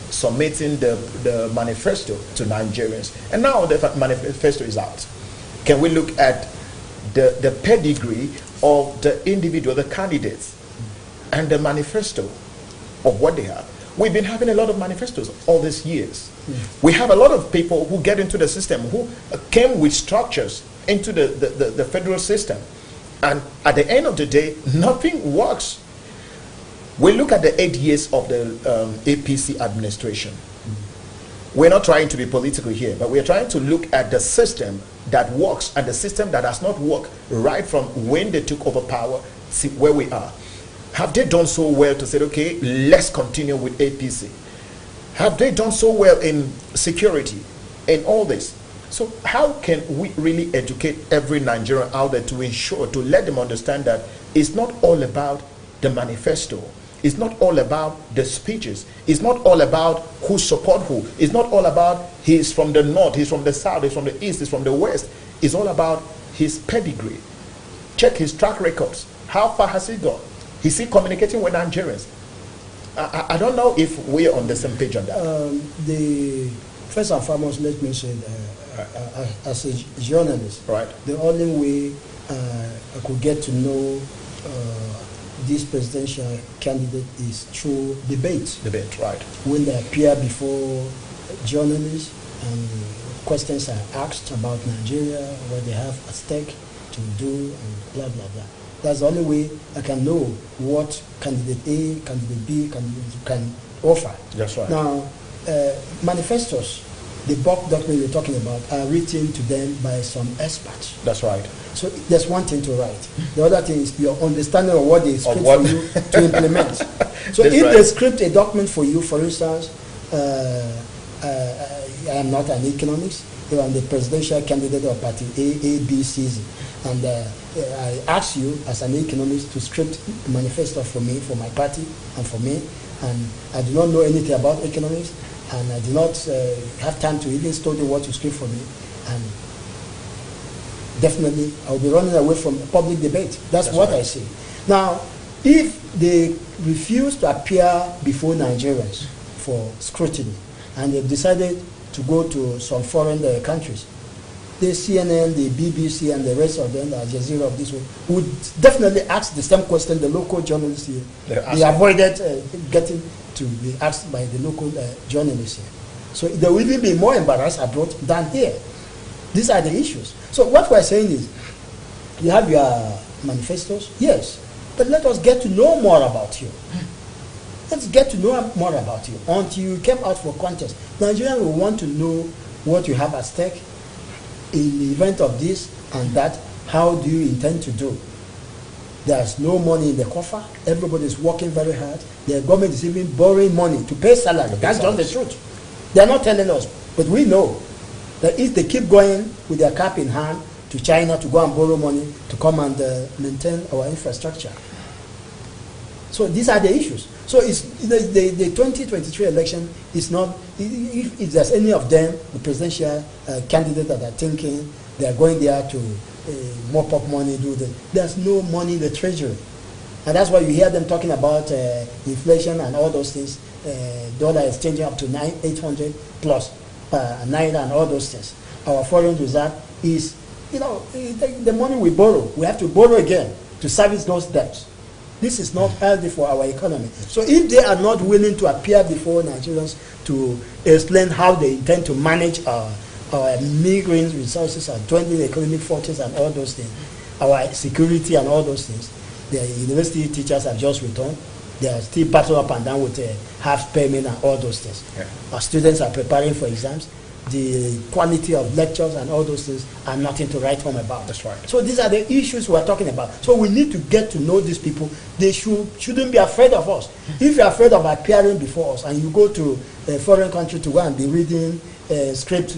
A: submitting the manifesto to Nigerians. And now the manifesto is out. Can we look at the pedigree of the individual, the candidates, and the manifesto of what they have? We've been having a lot of manifestos all these years. We have a lot of people who get into the system, who came with structures into the federal system. And at the end of the day, nothing works. We look at the 8 years of the APC administration. We're not trying to be political here, but we're trying to look at the system that works and the system that has not worked right from when they took over power to where we are. Have they done so well to say, okay, let's continue with APC? Have they done so well in security, in all this? So how can we really educate every Nigerian out there to ensure, to let them understand that it's not all about the manifesto. It's not all about the speeches. It's not all about who support who. It's not all about he's from the north, he's from the south, he's from the east, he's from the west. It's all about his pedigree. Check his track records. How far has he gone? Is he communicating with Nigerians? I don't know if we're on the same page on that.
B: First and foremost, let me say that as a journalist,
A: right,
B: the only way I could get to know this presidential candidate is through debate.
A: Debate, right.
B: When they appear before journalists and questions are asked about Nigeria, what they have at stake to do, and blah, blah, blah. That's the only way I can know what candidate A, candidate B can offer.
A: That's right.
B: Now, manifestos, the bulk document you're talking about, are written to them by some experts.
A: That's right.
B: So that's one thing to write. The other thing is your understanding of what they script for you to implement. So if they script a document for you, for instance, I am not an economist, I'm the presidential candidate of party A, B, C, Z. And I ask you as an economist to script a manifesto for me, for my party, and for me. And I do not know anything about economics, and I do not have time to even study what you script for me. And definitely, I'll be running away from public debate. That's what right. I say. Now, if they refuse to appear before Nigerians for scrutiny, and they've decided to go to some foreign countries, the CNN, the BBC, and the rest of them, the Al Jazeera of this world, would definitely ask the same question the local journalists here. They avoided getting to be asked by the local journalists here. So they will even be more embarrassed abroad than here. These are the issues. So what we're saying is, you have your manifestos, yes, but let us get to know more about you. Let's get to know more about you. Until you came out for contest, Nigerians will want to know what you have at stake in the event of this and that. How do you intend to do? There's no money in the coffer. Everybody is working very hard. The government is even borrowing money to pay salary. That's just the truth. They're not telling us, but we know that if they keep going with their cap in hand to China to go and borrow money to come and maintain our infrastructure. So these are the issues. So it's the 2023 election is not, if there's any of them, the presidential candidate that are thinking they are going there to mop up money, there's no money in the treasury. And that's why you hear them talking about inflation and all those things. Dollar is changing up to 800 plus, Naira and all those things. Our foreign reserve is, the money we borrow, we have to borrow again to service those debts. This is not healthy for our economy. So if they are not willing to appear before Nigerians to explain how they intend to manage our migrant resources and dwindling economic fortunes and all those things, our security and all those things, the university teachers have just returned. They are still battling up and down with half payment and all those things. Yeah. Our students are preparing for exams. The quality of lectures and all those things are nothing to write home about.
A: That's right.
B: So these are the issues we're talking about. So we need to get to know these people. They shouldn't be afraid of us. If you're afraid of appearing before us and you go to a foreign country to go and be reading script,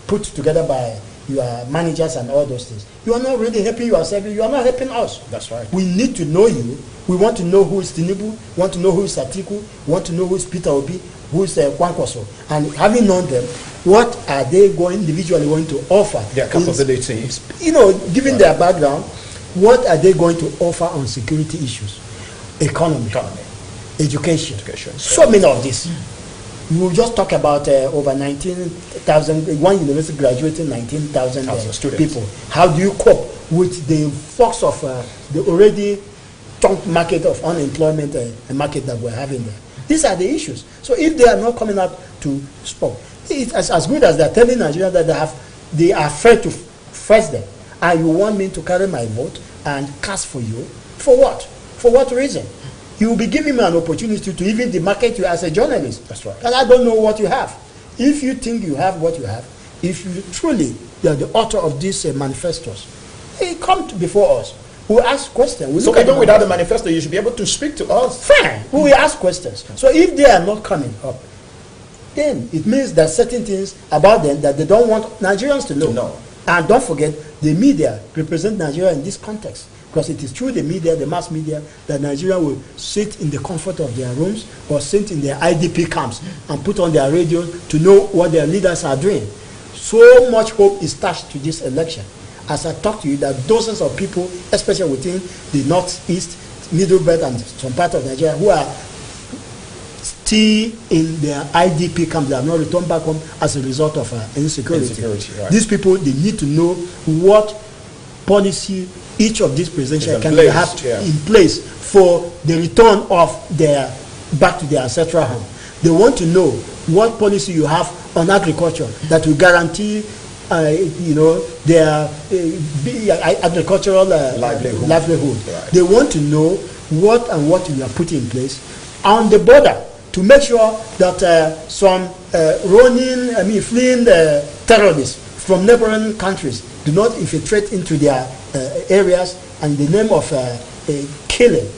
B: put together by your managers and all those things, you are not really helping yourself. You are not helping us.
A: That's right.
B: We need to know you. We want to know who is Tinubu, want to know who is Atiku, want to know who is Peter Obi, who is Kwankwaso. And having known them, what are they individually going to offer?
A: Their capabilities.
B: Given right. their background, what are they going to offer on security issues? Economy. Education. So many of this. We will just talk about over 19,000, one university graduating 19,000 people. How do you cope with the force of the already chunk market of unemployment market that we're having there? These are the issues. So if they are not coming up to speak, it's as good as they're telling Nigerians that they are afraid to face them. And you want me to carry my vote and cast for you? For what? For what reason? You will be giving me an opportunity to even demarcate you as a journalist.
A: That's right.
B: And I don't know what you have. If you think you have what you have, if you truly are the author of these manifestos, come before us. We'll ask questions.
A: So even without the manifesto, you should be able to speak to us.
B: Fine. We will ask questions. So if they are not coming up, then it means there are certain things about them that they don't want Nigerians to know.
A: No.
B: And don't forget, the media represent Nigeria in this context. because it is through the media, the mass media, that Nigeria will sit in the comfort of their rooms or sit in their IDP camps and put on their radio to know what their leaders are doing. So much hope is attached to this election. As I talk to you, there are dozens of people, especially within the northeast, middle belt, and some part of Nigeria, who are still in their IDP camps. They have not returned back home as a result of insecurity. Right. These people, they need to know what policy each of these presidential candidates have in place for the return of their back to their ancestral home. They want to know what policy you have on agriculture that will guarantee their agricultural livelihood. Right. They want to know what you are putting in place on the border to make sure that some fleeing terrorists from neighboring countries do not infiltrate into their areas and the name of killing.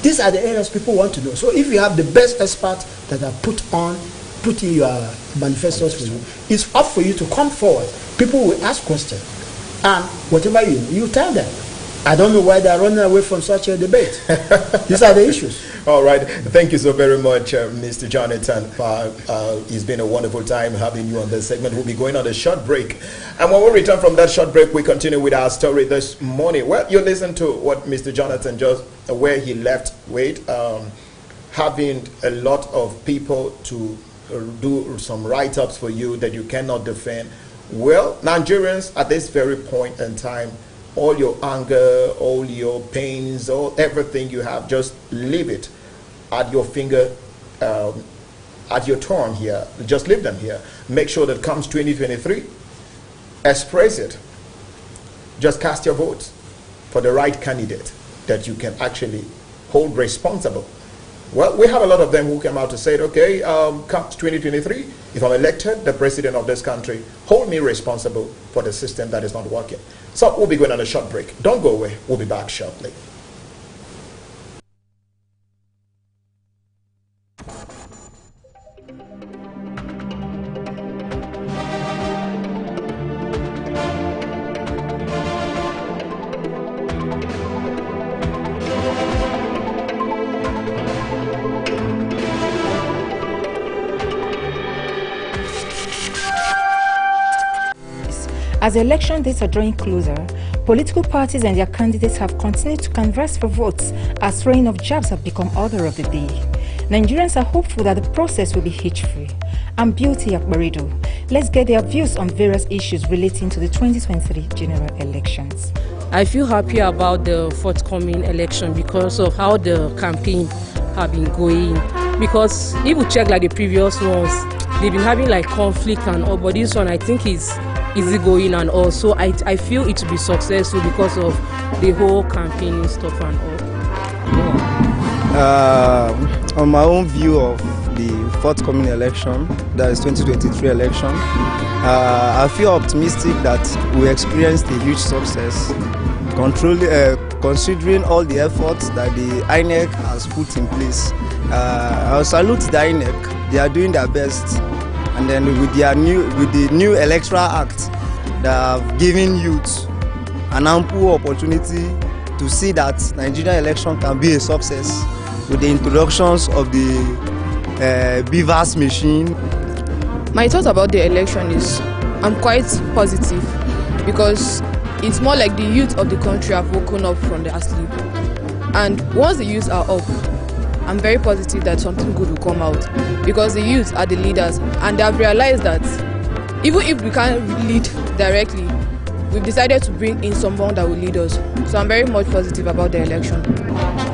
B: These are the areas people want to know. So if you have the best experts that are putting your manifestos for you, it's up for you to come forward. People will ask questions, and whatever you tell them. I don't know why they are running away from such a debate. These are the issues.
A: All right. Thank you so very much, Mr. Jonathan. It's been a wonderful time having you on this segment. We'll be going on a short break. And when we return from that short break, we continue with our story this morning. Well, you listen to what Mr. Jonathan just, where he left with, having a lot of people to do some write-ups for you that you cannot defend. Well, Nigerians at this very point in time, all your anger, all your pains, everything you have, just leave it at your finger, at your turn here. Just leave them here. Make sure that comes 2023, express it. Just cast your votes for the right candidate that you can actually hold responsible. Well, we have a lot of them who came out to say, okay, comes 2023, if I'm elected the president of this country, hold me responsible for the system that is not working. So we'll be going on a short break. Don't go away. We'll be back shortly.
C: As the election dates are drawing closer, political parties and their candidates have continued to canvass for votes as throwing of jabs have become order of the day. Nigerians are hopeful that the process will be hitch-free. I'm Beauty Akbarido. Let's get their views on various issues relating to the 2023 general elections.
D: I feel happy about the forthcoming election because of how the campaign have been going. Because if you check like the previous ones, they've been having like conflict and all, but this one I think is easy going, and also I feel it will be successful because of the whole campaign stuff and all.
E: On my own view of the forthcoming election, that is 2023 election, I feel optimistic that we experienced a huge success, considering all the efforts that the INEC has put in place. I salute the INEC; they are doing their best. And then with the new electoral act that have given youth an ample opportunity to see that Nigerian election can be a success with the introductions of the Bvas machine.
F: My thought about the election is I'm quite positive because it's more like the youth of the country have woken up from their sleep. And once the youth are up, I'm very positive that something good will come out because the youth are the leaders and they have realized that even if we can't lead directly, we've decided to bring in someone that will lead us. So I'm very much positive about the election.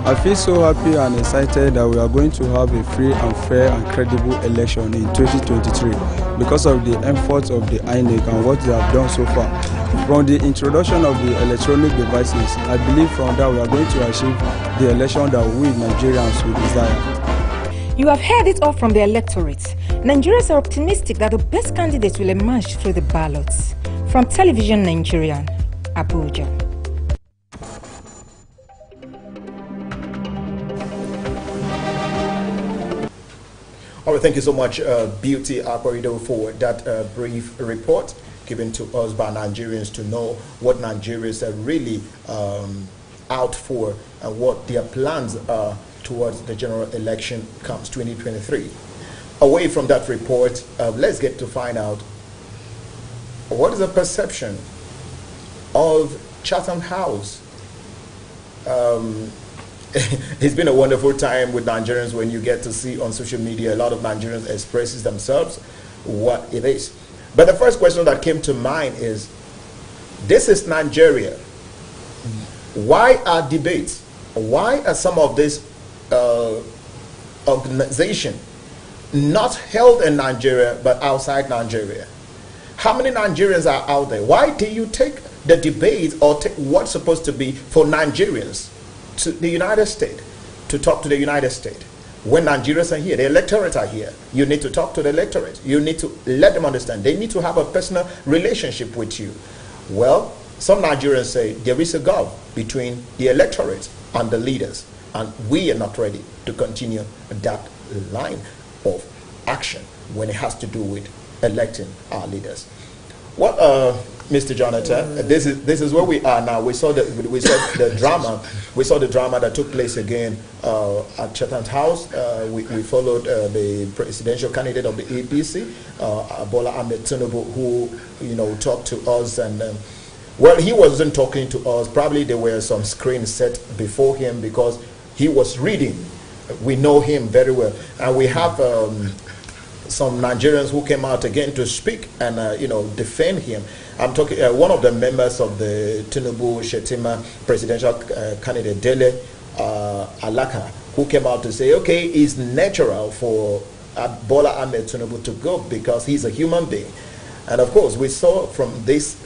G: I feel so happy and excited that we are going to have a free and fair and credible election in 2023 because of the efforts of the INEC and what they have done so far. From the introduction of the electronic devices, I believe from that we are going to achieve the election that we Nigerians will desire.
C: You have heard it all from the electorate. Nigerians are optimistic that the best candidates will emerge through the ballots. From Television Nigerian, Abuja.
A: All right, thank you so much, Beauty Akbarido, for that brief report given to us by Nigerians to know what Nigerians are really out for and what their plans are towards the general election comes 2023. Away from that report, let's get to find out what is the perception of Chatham House. It's been a wonderful time with Nigerians when you get to see on social media a lot of Nigerians expresses themselves what it is. But the first question that came to mind is, this is Nigeria. Why are debates? Why are some of these organizations not held in Nigeria but outside Nigeria? How many Nigerians are out there? Why do you take the debate or take what's supposed to be for Nigerians to the United States, to talk to the United States? When Nigerians are here, the electorate are here, you need to talk to the electorate. You need to let them understand. They need to have a personal relationship with you. Well, some Nigerians say there is a gulf between the electorate and the leaders, and we are not ready to continue that line of action when it has to do with electing our leaders. Well, Mr. Jonathan, this is where we are now. We saw the drama. We saw the drama that took place again at Chatham House. We followed the presidential candidate of the APC, Bola Ahmed Tinubu, who talked to us, and well, he wasn't talking to us. Probably there were some screens set before him because he was reading. We know him very well, and we have some Nigerians who came out again to speak and defend him. I'm talking one of the members of the Tinubu Shetima presidential candidate, Dele Alaka, who came out to say, okay, it's natural for Bola Ahmed Tinubu to go because he's a human being. And of course, we saw from this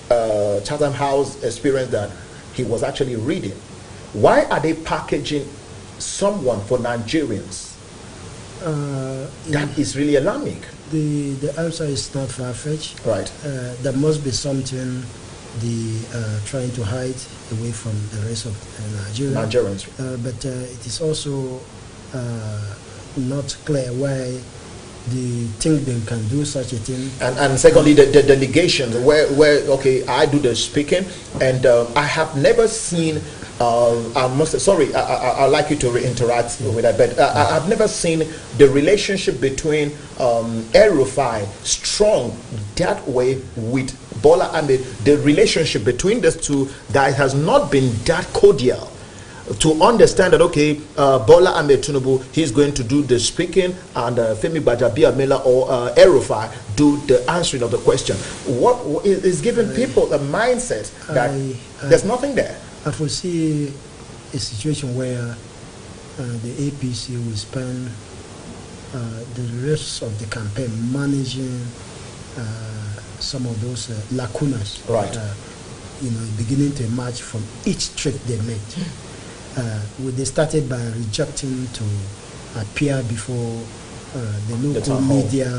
A: Chatham House experience that he was actually reading. Why are they packaging someone for Nigerians? That is really alarming.
B: The answer is not far-fetched.
A: Right.
B: There must be something trying to hide away from the rest of
A: Nigerians.
B: But it is also not clear why they think they can do such a thing.
A: And secondly, the delegations where okay, I do the speaking, and I have never seen. I'd like you to interact with that, but I've never seen the relationship between El-Rufai strong that way with Bola Ahmed. The relationship between these two guys has not been that cordial to understand that, okay, Bola Ahmed Tinubu, he's going to do the speaking, and Femi Gbajabiamila or El-Rufai do the answering of the question. What is giving people a mindset that there's nothing there?
B: I foresee a situation where the APC will spend the rest of the campaign managing some of those lacunas,
A: right?
B: Beginning to emerge from each trick they made. They started by rejecting to appear before the local media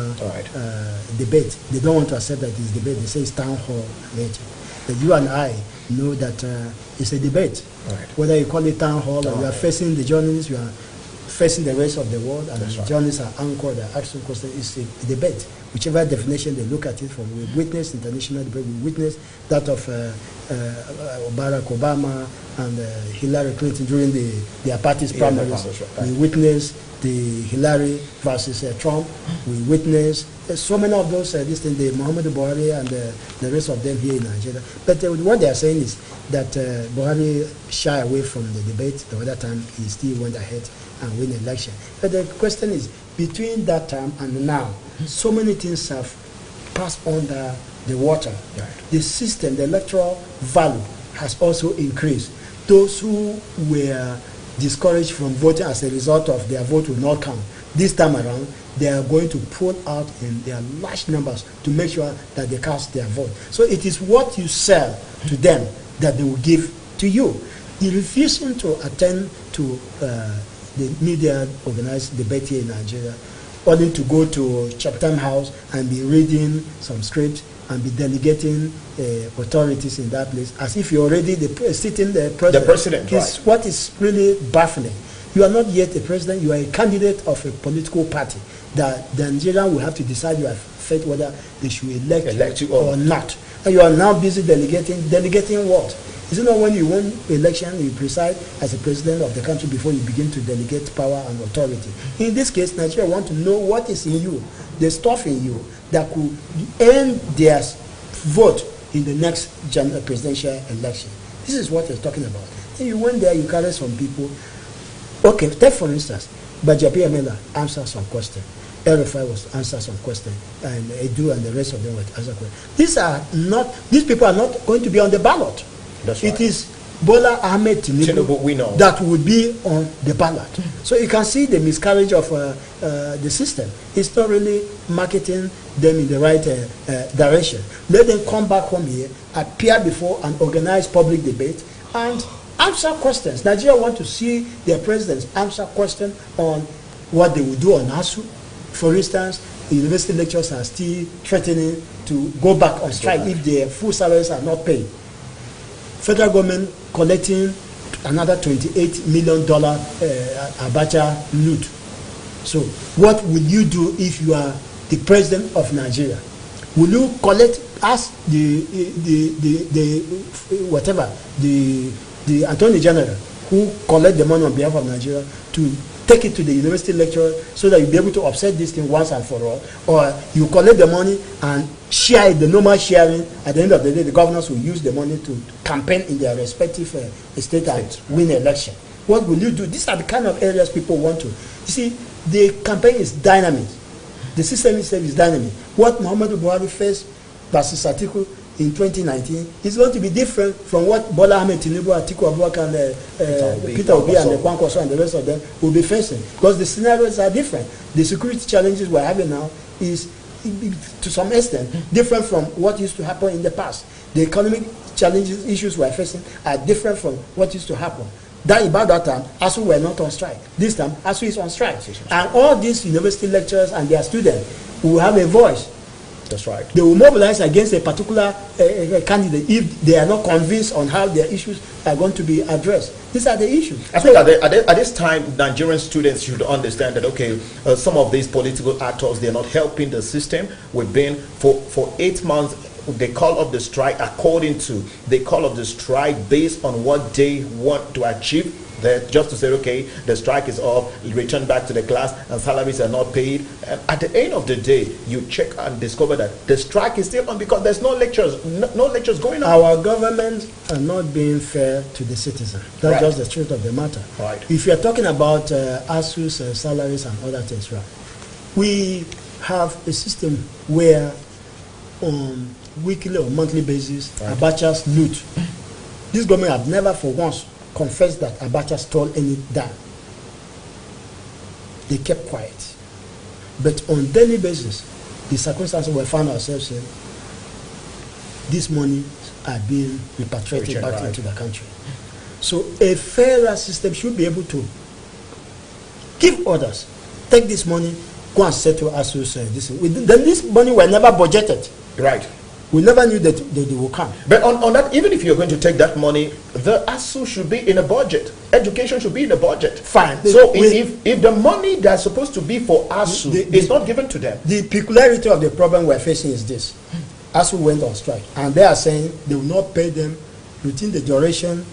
B: debate. They don't want to accept that it's debate. They say it's town hall later. But you and I know that it's a debate.
A: Right.
B: Whether you call it town hall or you are facing the journalists, you are facing the rest of the world, and the journalists are anchored, they're asking questions. It's a debate. Whichever definition they look at it from, we witnessed international debate, we witnessed that of Barack Obama and Hillary Clinton during their party's primaries. We witnessed the Hillary versus Trump. We witnessed so many of those, the Muhammadu Buhari and the rest of them here in Nigeria. But what they are saying is that Buhari shy away from the debate. The other time he still went ahead and win the election. But the question is, between that time and now, so many things have passed under the water.
A: Right.
B: The system, the electoral value has also increased. Those who were discouraged from voting as a result of their vote will not count. This time around, they are going to pull out in their large numbers to make sure that they cast their vote. So it is what you sell to them that they will give to you. The refusing to attend to the media organized debate here in Nigeria, only to go to Chatham House and be reading some scripts and be delegating authorities in that place as if you're already sitting the president.
A: The president,
B: is right. What is really baffling. You are not yet a president, you are a candidate of a political party that the Nigerian will have to decide you have whether they should elect you or not. And you are now busy delegating what? Is it not when you win election, you preside as a president of the country before you begin to delegate power and authority? In this case, Nigeria want to know what is in you, the stuff in you that could earn their vote in the next presidential election. This is what they're talking about. And you went there, you carry some people. Okay, take for instance, Bajabi Amela answered some question. RFI was answered some question, and Edu and the rest of them were answered questions. These people are not going to be on the ballot.
A: That's right.
B: It is Bola Ahmed Tinubu
A: we know
B: that would be on the ballot. So you can see the miscarriage of the system. It's not really marketing them in the right direction. Let them come back home here, appear before an organized public debate, and answer questions. Nigeria want to see their presidents answer questions on what they will do on ASU. For instance, university lecturers are still threatening to go back on strike if their full salaries are not paid. Federal government collecting another $28 million Abacha loot. So what will you do if you are the president of Nigeria? Will you collect, ask the Attorney General who collect the money on behalf of Nigeria to take it to the university lecturer so that you'll be able to offset this thing once and for all? Or you collect the money and share it, the normal sharing. At the end of the day, the governors will use the money to campaign in their respective state and win election. What will you do? These are the kind of areas people want to. You see, the campaign is dynamic. The system itself is dynamic. What Muhammadu Buhari faced versus Atiku in 2019 is going to be different from what Bola Ahmed Tinubu, Atiku Abubakar, and Peter Obi and the Kwankwaso and the rest of them will be facing, because the scenarios are different. The security challenges we're having now is, to some extent, different from what used to happen in the past. The economic challenges, issues we're facing are different from what used to happen. About that time, ASU were not on strike. This time, ASU is on strike. And all these university lecturers and their students will have a voice.
A: That's right.
B: They will mobilize against a particular candidate if they are not convinced on how their issues are going to be addressed. These are the issues.
A: I think at this time, Nigerian students should understand that, okay, some of these political actors, they're not helping the system. We've been, for 8 months, they call up the strike they call up the strike based on what they want to achieve. That just to say, okay, the strike is off, return back to the class, and salaries are not paid. And at the end of the day, you check and discover that the strike is still on because there's no lectures, no lectures going on.
B: Our government are not being fair to the citizen. That's just the truth of the matter.
A: Right.
B: If you're talking about ASU's salaries and other things, right, we have a system where on weekly or monthly basis, Abacha's loot. This government have never for once confessed that Abacha stole any dime. They kept quiet. But on daily basis, the circumstances we found ourselves in, this money are being repatriated back into the country. So a fairer system should be able to give orders, take this money, go and settle ASU's this. Then this money were never budgeted.
A: Right. We
B: never knew that they will come.
A: But on that, even if you're going to take that money, the ASU should be in a budget. Education should be in a budget.
B: Fine.
A: So if the money that's supposed to be for ASU is not given to them.
B: The peculiarity of the problem we're facing is this. ASU went on strike, and they are saying they will not pay them within the duration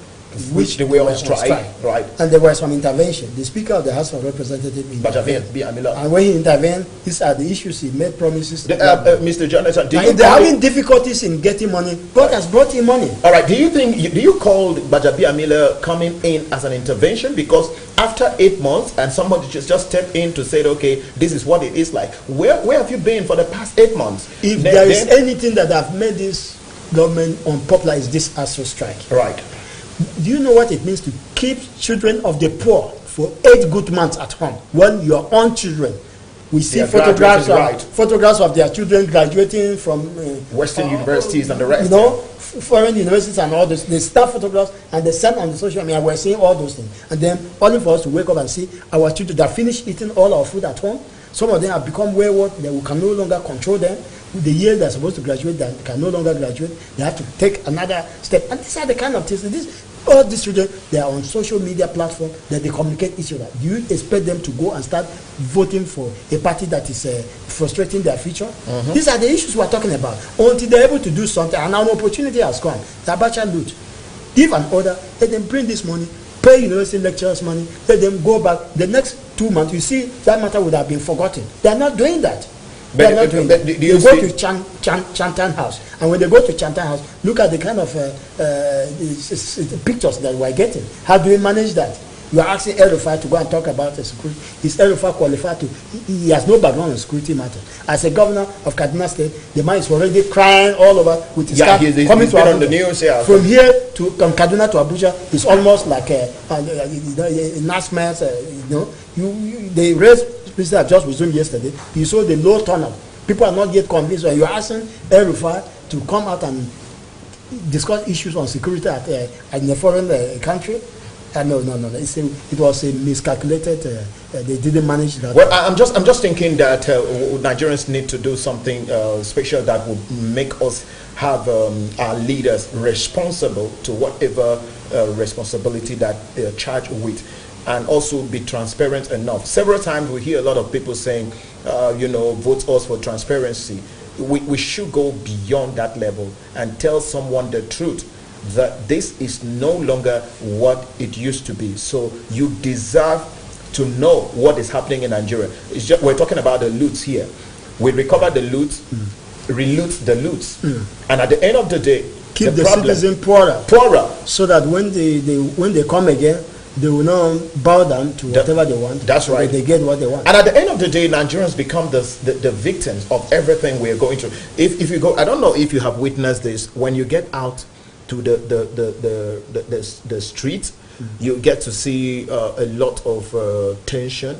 B: which
A: they were on strike. Right.
B: And there was some intervention. The Speaker of the House of Representatives intervened. And when he intervened, these are the issues he made promises.
A: Mr. Jonathan,
B: if they're having difficulties in getting money, God has brought in money.
A: All right. Do you call Bajabi Amila coming in as an intervention? Because after 8 months, and somebody just stepped in to say, okay, this is what it is like. Where have you been for the past 8 months?
B: If there is anything that have made this government unpopular, is this ASU strike.
A: Right.
B: Do you know what it means to keep children of the poor for 8 good months at home when your own children? We see photographs of their children graduating from
A: Western universities and the rest.
B: You know, foreign universities and all this. They start photographs and they send on the social media. We're seeing all those things. And then only for us to wake up and see our children that finish eating all our food at home. Some of them have become wayward. We can no longer control them. The year they're supposed to graduate, they can no longer graduate. They have to take another step. And these are the kind of things. All these children, they are on social media platforms that they communicate each other. Do you expect them to go and start voting for a party that is frustrating their future? These are the issues we're talking about. Until they're able to do something, and an opportunity has come. The Abacha loot. give an order, let them bring this money, pay university lecturers money, let them go back. The next 2 months, you see, that matter would have been forgotten. They are not doing that. They are not doing that. They go to Chantan House, and when they go to Chantan House, look at the kind of pictures that we're getting. How do we manage that? You are asking El-Rufai to go and talk about the security. Is El-Rufai qualified to? He has no background on security matter. As a governor of Kaduna State, the man is already crying all over with his staff coming to Abuja. On the news, from here to Kaduna to Abuja is almost like a NASMAS. They raised. President have just resumed yesterday. You saw the low turnout. People are not yet convinced. When you are asking El-Rufai to come out and discuss issues on security in a foreign country. No. It was a miscalculated. They didn't manage that.
A: Well, I'm just thinking that Nigerians need to do something special that would make us have our leaders responsible to whatever responsibility that they're charged with, and also be transparent enough. Several times we hear a lot of people saying, vote us for transparency. We should go beyond that level and tell someone the truth, that this is no longer what it used to be. So you deserve to know what is happening in Nigeria. We're talking about the loots here. We recover the loot, reloot the loots, and at the end of the day,
B: keep the citizen poorer, so that when they come again, they will not bow down to whatever they want.
A: That's right.
B: They get what they want.
A: And at the end of the day, Nigerians become the victims of everything we are going through. If you go, I don't know if you have witnessed this, when you get out to the streets, you get to see a lot of tension,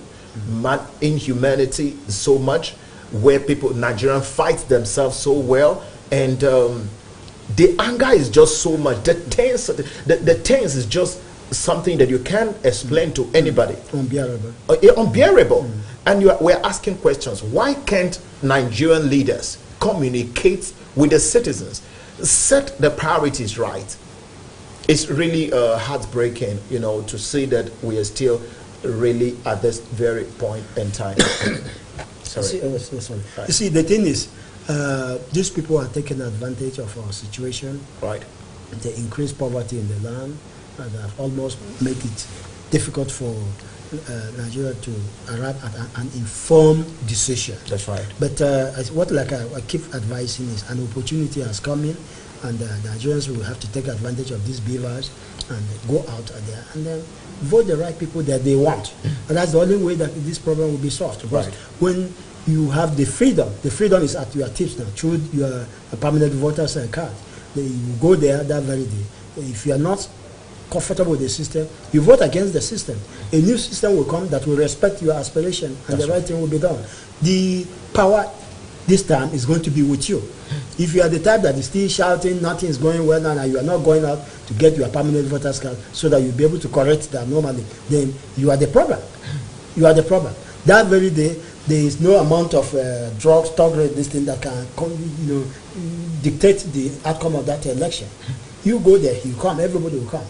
A: inhumanity, so much, where Nigerians fight themselves so well, and the anger is just so much. The tense is just something that you can't explain to anybody. Unbearable. And we're asking questions. Why can't Nigerian leaders communicate with the citizens, set the priorities right? It's really heartbreaking, to see that we are still really at this very point in time. Sorry.
B: Right. You see, the thing is, these people are taking advantage of our situation.
A: Right.
B: They increase poverty in the land, and have almost made it difficult for Nigeria to arrive at an informed decision.
A: That's right.
B: But what I keep advising is, an opportunity has come in, and the Nigerians will have to take advantage of these Bvas and go out there and then vote the right people that they want. And that's the only way that this problem will be solved. Because when you have the freedom is at your tips now through your permanent voter's card. You go there that very day. If you are not comfortable with the system, you vote against the system. A new system will come that will respect your aspiration, and the right thing will be done. The power this time is going to be with you. If you are the type that is still shouting, nothing is going well, and you are not going out to get your permanent voter's card so that you'll be able to correct that normally, then you are the problem. You are the problem. That very day, there is no amount of drugs, this thing that can dictate the outcome of that election. You go there, you come, everybody will come.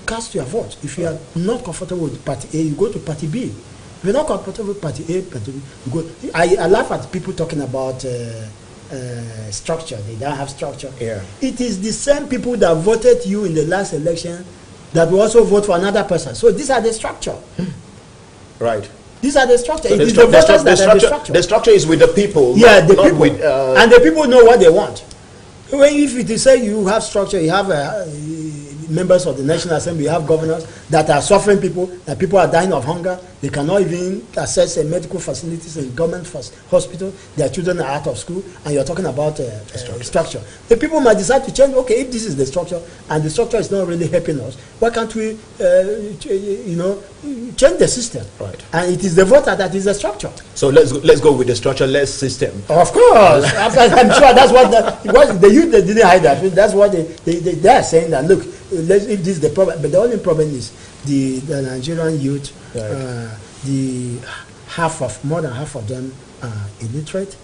B: Cast your vote. If you are not comfortable with party A, you go to party B. If you're not comfortable with party A, party B, you go. I laugh at people talking about structure. They don't have structure.
A: Yeah.
B: It is the same people that voted you in the last election that will also vote for another person. So these are the structure.
A: Right.
B: These are the structure.
A: So the structure is with the people.
B: Yeah, the people.
A: With,
B: and the people know what they want. If it is say you have structure, you have members of the National Assembly, you have governors that are suffering people, that people are dying of hunger, they cannot even access medical facilities in government hospital, their children are out of school, and you're talking about structure. The people might decide to change, okay, if this is the structure, and the structure is not really helping us, why can't we, change the system?
A: Right.
B: And it is the voter that is the structure.
A: So let's go with the structureless system.
B: Of course. I'm sure that's what the youth, they didn't hide that. That's what they are saying, that look, if this is the problem, but the only problem is the Nigerian youth, right. More than half of them are illiterate,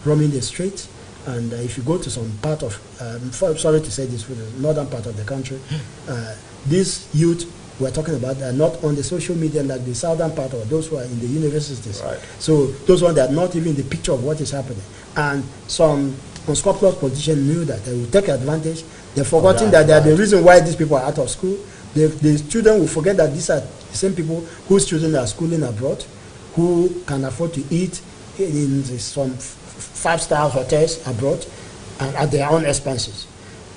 B: roaming the streets, and if you go to some part of, sorry to say this, for the northern part of the country, these youth we're talking about are not on the social media like the southern part, or those who are in the universities.
A: Right.
B: So those ones that are not even in the picture of what is happening. And some unscrupulous politicians knew that they would take advantage They've forgotten that they are the reason why these people are out of school. The children will forget that these are the same people whose children are schooling abroad, who can afford to eat in some five-star hotels abroad and at their own expenses.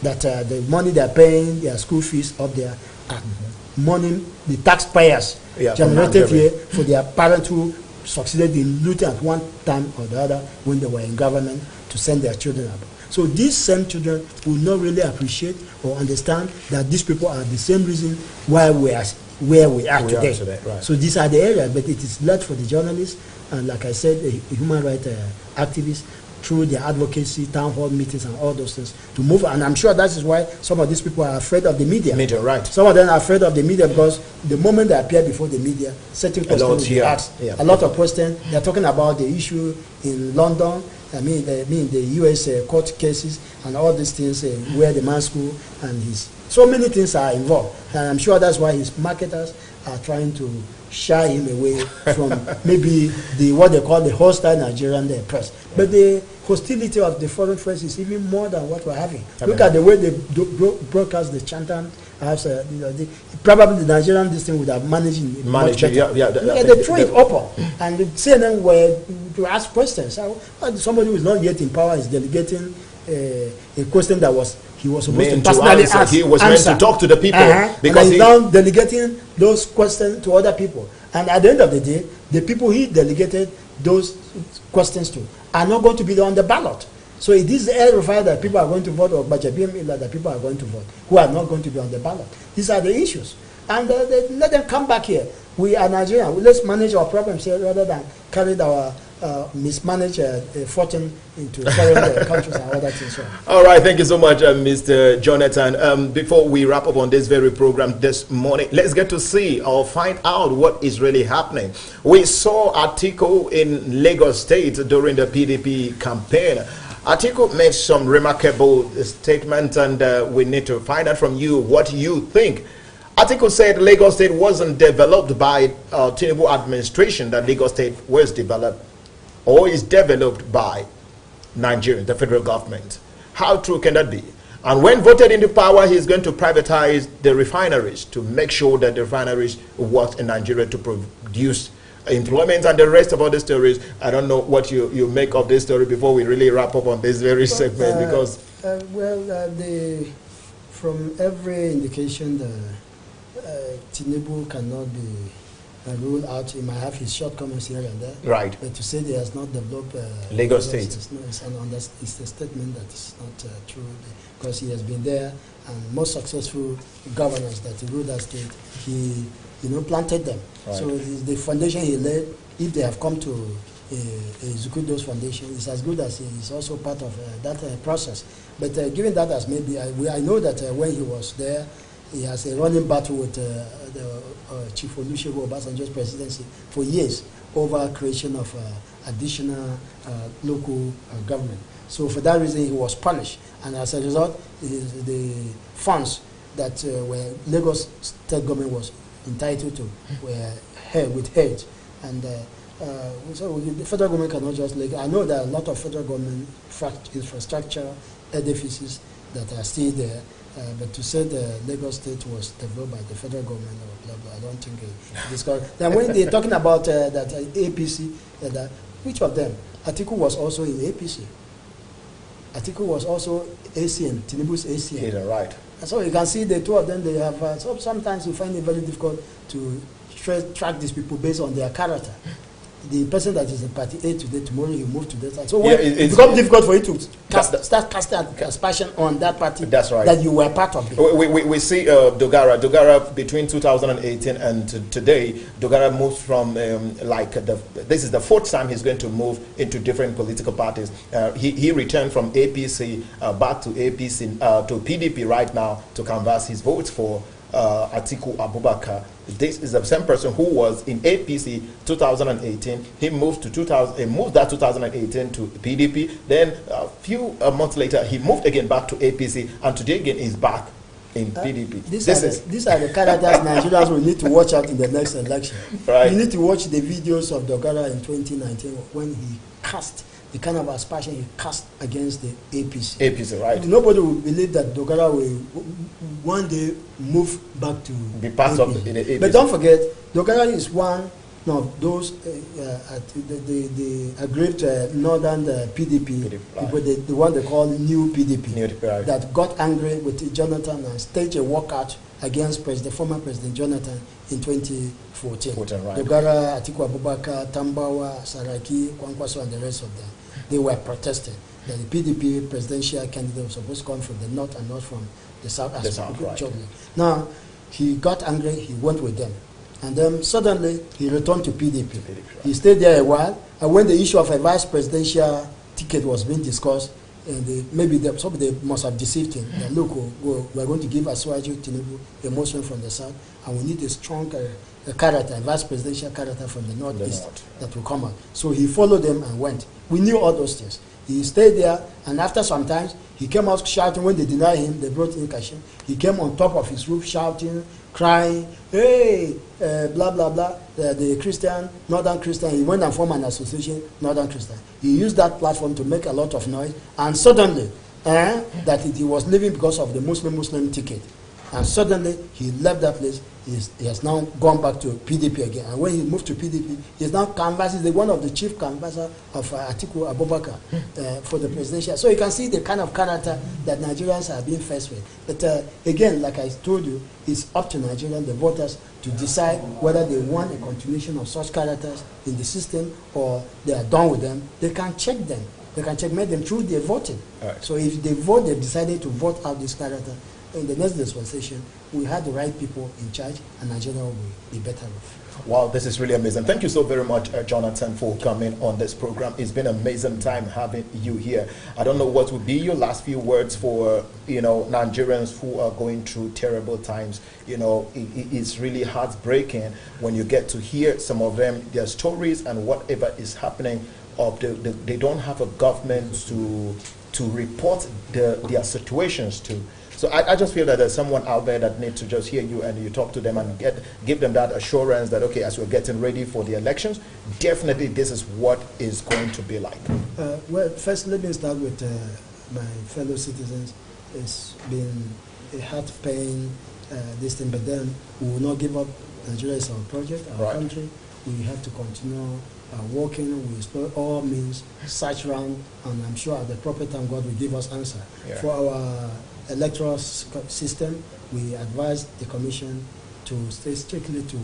B: That the money they're paying, their school fees up there, are money the taxpayers generated here for their parents who succeeded in looting at one time or the other when they were in government to send their children abroad. So these same children will not really appreciate or understand that these people are the same reason why we are where we are today.
A: Right.
B: So these are the areas, but it is left for the journalists and, like I said, the human rights activists, through their advocacy, town hall meetings, and all those things to move. And I'm sure that is why some of these people are afraid of the media.
A: Right.
B: Some of them are afraid of the media because the moment they appear before the media, certain questions will be asked. A lot of questions. They're talking about the issue in London. I mean the U.S. Court cases and all these things, where the man's school and his. So many things are involved. And I'm sure that's why his marketers are trying to shy him away from maybe what they call the hostile Nigerian press. But the hostility of the foreign press is even more than what we're having. Look at the way they broadcast the Chantan. Probably the Nigerian this thing would have managed it. They throw it open, and the CNN were to ask questions. Somebody who is not yet in power is delegating a question that he was supposed to personally ask.
A: He was meant to talk to the people
B: because he's now delegating those questions to other people. And at the end of the day, the people he delegated those questions to are not going to be on the ballot. So it is verified that people are going to vote, or that people are going to vote, who are not going to be on the ballot. These are the issues. And let them come back here. We are Nigerian. Let's manage our problems here rather than carry our mismanaged fortune into foreign countries and other things.
A: All right, thank you so much, Mr. Jonathan. Before we wrap up on this very program this morning, let's get to see or find out what is really happening. We saw Atiku in Lagos State during the PDP campaign. Atiku made some remarkable statements, and we need to find out from you what you think. Atiku said Lagos State wasn't developed by Tinubu administration, that Lagos State was developed or is developed by Nigeria, the federal government. How true can that be? And when voted into power, he's going to privatize the refineries to make sure that the refineries work in Nigeria to produce employment and the rest of other stories. I don't know what you make of this story before we really wrap up on this very segment, because
B: from every indication, Tinubu cannot be ruled out. He might have his shortcomings here and there.
A: Right.
B: But to say he has not developed
A: Lagos State,
B: it's a statement that is not true, because he has been there, and most successful governors that ruled that state, he planted them. Right. So the foundation he laid, if they have come to execute those foundations, it's as good as he is also part of that process. But given that as maybe, I know that when he was there, he has a running battle with the Chief Olusegun Obasanjo's presidency for years over creation of additional local government. So for that reason, he was punished. And as a result, the funds that Lagos state government was entitled to were withheld. And so the federal government cannot just I know there are a lot of federal government infrastructure edifices that are still there. But to say the Lagos State was developed by the federal government or blah blah, I don't think it is correct. Then when they're talking about that APC, which of them? Atiku was also in APC. Atiku was also ACN, Tinubu's ACN.
A: Yeah, right.
B: And so you can see the two of them. They have. So sometimes you find it very difficult to track these people based on their character. The person that is in party A today, tomorrow you move to that side. So it becomes difficult for you to start casting aspersion on that party.
A: That's right.
B: That you were part of.
A: We see Dogara between 2018 and today. Dogara moves from this is the fourth time he's going to move into different political parties. He returned from APC back to APC to PDP right now to canvass his votes for Atiku Abubakar. This is the same person who was in APC 2018. He moved to 2018 to PDP. Then a few months later, he moved again back to APC, and today again he's back in PDP.
B: These are the characters Nigerians will need to watch out in the next election.
A: Right.
B: You need to watch the videos of Dogara in 2019 when he cast the kind of aspersion he cast against the APC.
A: APC, right.
B: Nobody will believe that Dogara will one day move back to
A: be part of the APC.
B: But don't forget, Dogara is one of those the aggrieved northern PDP, people, the one they call new PDP,
A: right.
B: that got angry with Jonathan and staged a walkout against former President Jonathan in 2014.
A: Right.
B: Dogara, Atiku Abubakar, Tambawa, Saraki, Kwankwaso, and the rest of them, they were protesting that the PDP presidential candidate was supposed to come from the north and not from the south.
A: Right.
B: Now, he got angry, he went with them. And then suddenly, he returned to PDP.
A: Right.
B: He stayed there a while, and when the issue of a vice presidential ticket was being discussed, and maybe somebody must have deceived him. That, look, we're going to give Asuwaju Tinubu a motion from the south, and we need a strong character, a vice presidential character from the northeast that will come out. So he followed them and went. We knew all those things. He stayed there, and after some time, he came out shouting. When they denied him, they brought in Kashim. He came on top of his roof shouting, crying, hey, blah, blah, blah, the Christian, Northern Christian. He went and formed an association, Northern Christian. He used that platform to make a lot of noise, and suddenly, that he was leaving because of the Muslim ticket. And suddenly, he left that place. He has now gone back to PDP again. And when he moved to PDP, he's now canvassing, one of the chief canvassers of Atiku Abubakar for the presidential. So you can see the kind of character that Nigerians are being faced with. But again, like I told you, it's up to Nigerians, the voters, to decide whether they want a continuation of such characters in the system or they are done with them. They can check them. They can checkmate them through their voting. Right. So if they vote, they've decided to vote out this character, in the next dispensation, we had the right people in charge, and Nigeria will be better off.
A: Wow, this is really amazing. Thank you so very much, Jonathan, for coming on this program. It's been an amazing time having you here. I don't know what would be your last few words for, Nigerians who are going through terrible times. It's really heartbreaking when you get to hear some of them, their stories and whatever is happening. They don't have a government to report their situations to. So I just feel that there's someone out there that needs to just hear you and you talk to them and give them that assurance that, okay, as we're getting ready for the elections, definitely this is what is going to be like.
B: Well, first let me start with my fellow citizens. It's been a heart pain, this thing, but then we will not give up. Nigeria is our project, our country. We have to continue working. We explore all means, search around, and I'm sure at the proper time God will give us answer. Yeah. For our electoral system, we advise the commission to stay strictly to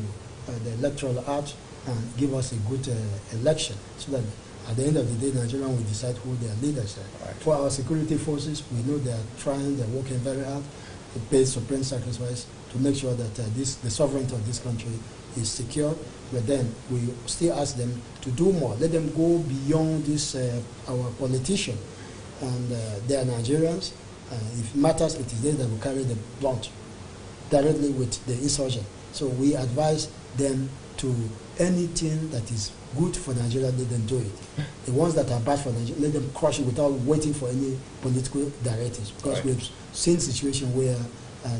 B: the electoral act and give us a good election, so that at the end of the day, Nigeria will decide who their leaders are. Right. For our security forces, we know they are trying, they're working very hard to pay supreme sacrifice to make sure that the sovereignty of this country is secure. But then we still ask them to do more. Let them go beyond this, our politician. And they are Nigerians. If it matters, it is they that will carry the blunt directly with the insurgent. So we advise them to anything that is good for Nigeria, let them do it. The ones that are bad for Nigeria, let them crush it without waiting for any political directives. Because we've seen situations where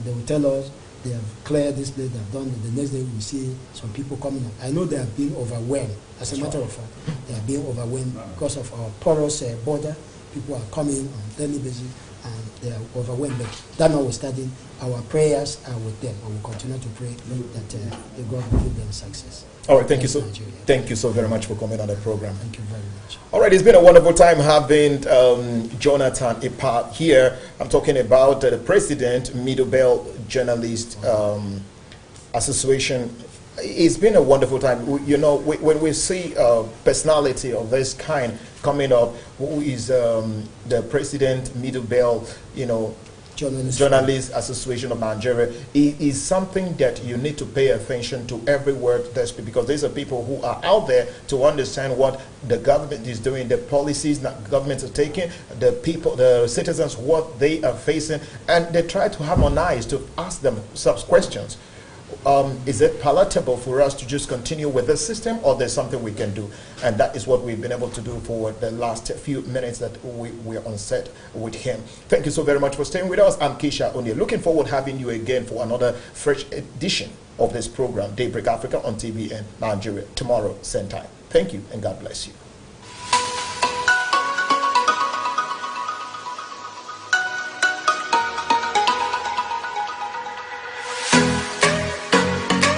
B: they will tell us they have cleared this place, they have done it. The next day we see some people coming up. I know they have been overwhelmed. As a matter of fact, they are being overwhelmed because of our porous border. People are coming on a daily basis and they are overwhelmed. But that notwithstanding, our prayers are with them, and we'll continue to pray that the God will give them success.
A: All right, thank you so very much for coming on the program.
B: Thank you very much.
A: All right, it's been a wonderful time having Jonathan Ipa here. I'm talking about the president, Middle Belt Journalist Association. It's been a wonderful time. When we see a personality of this kind coming up, who is the president, Middle Belt, Journalist Association of Nigeria, is something that you need to pay attention to every word that's, because these are people who are out there to understand what the government is doing, the policies that governments are taking, the people, the citizens, what they are facing, and they try to harmonize to ask them such questions. is it palatable for us to just continue with this system, or there's something we can do? And that is what we've been able to do for the last few minutes that we're on set with him. Thank you so very much for staying with us. I'm Keisha Onye. Looking forward to having you again for another fresh edition of this program, Daybreak Africa on TVN Nigeria, tomorrow, same time. Thank you, and God bless you.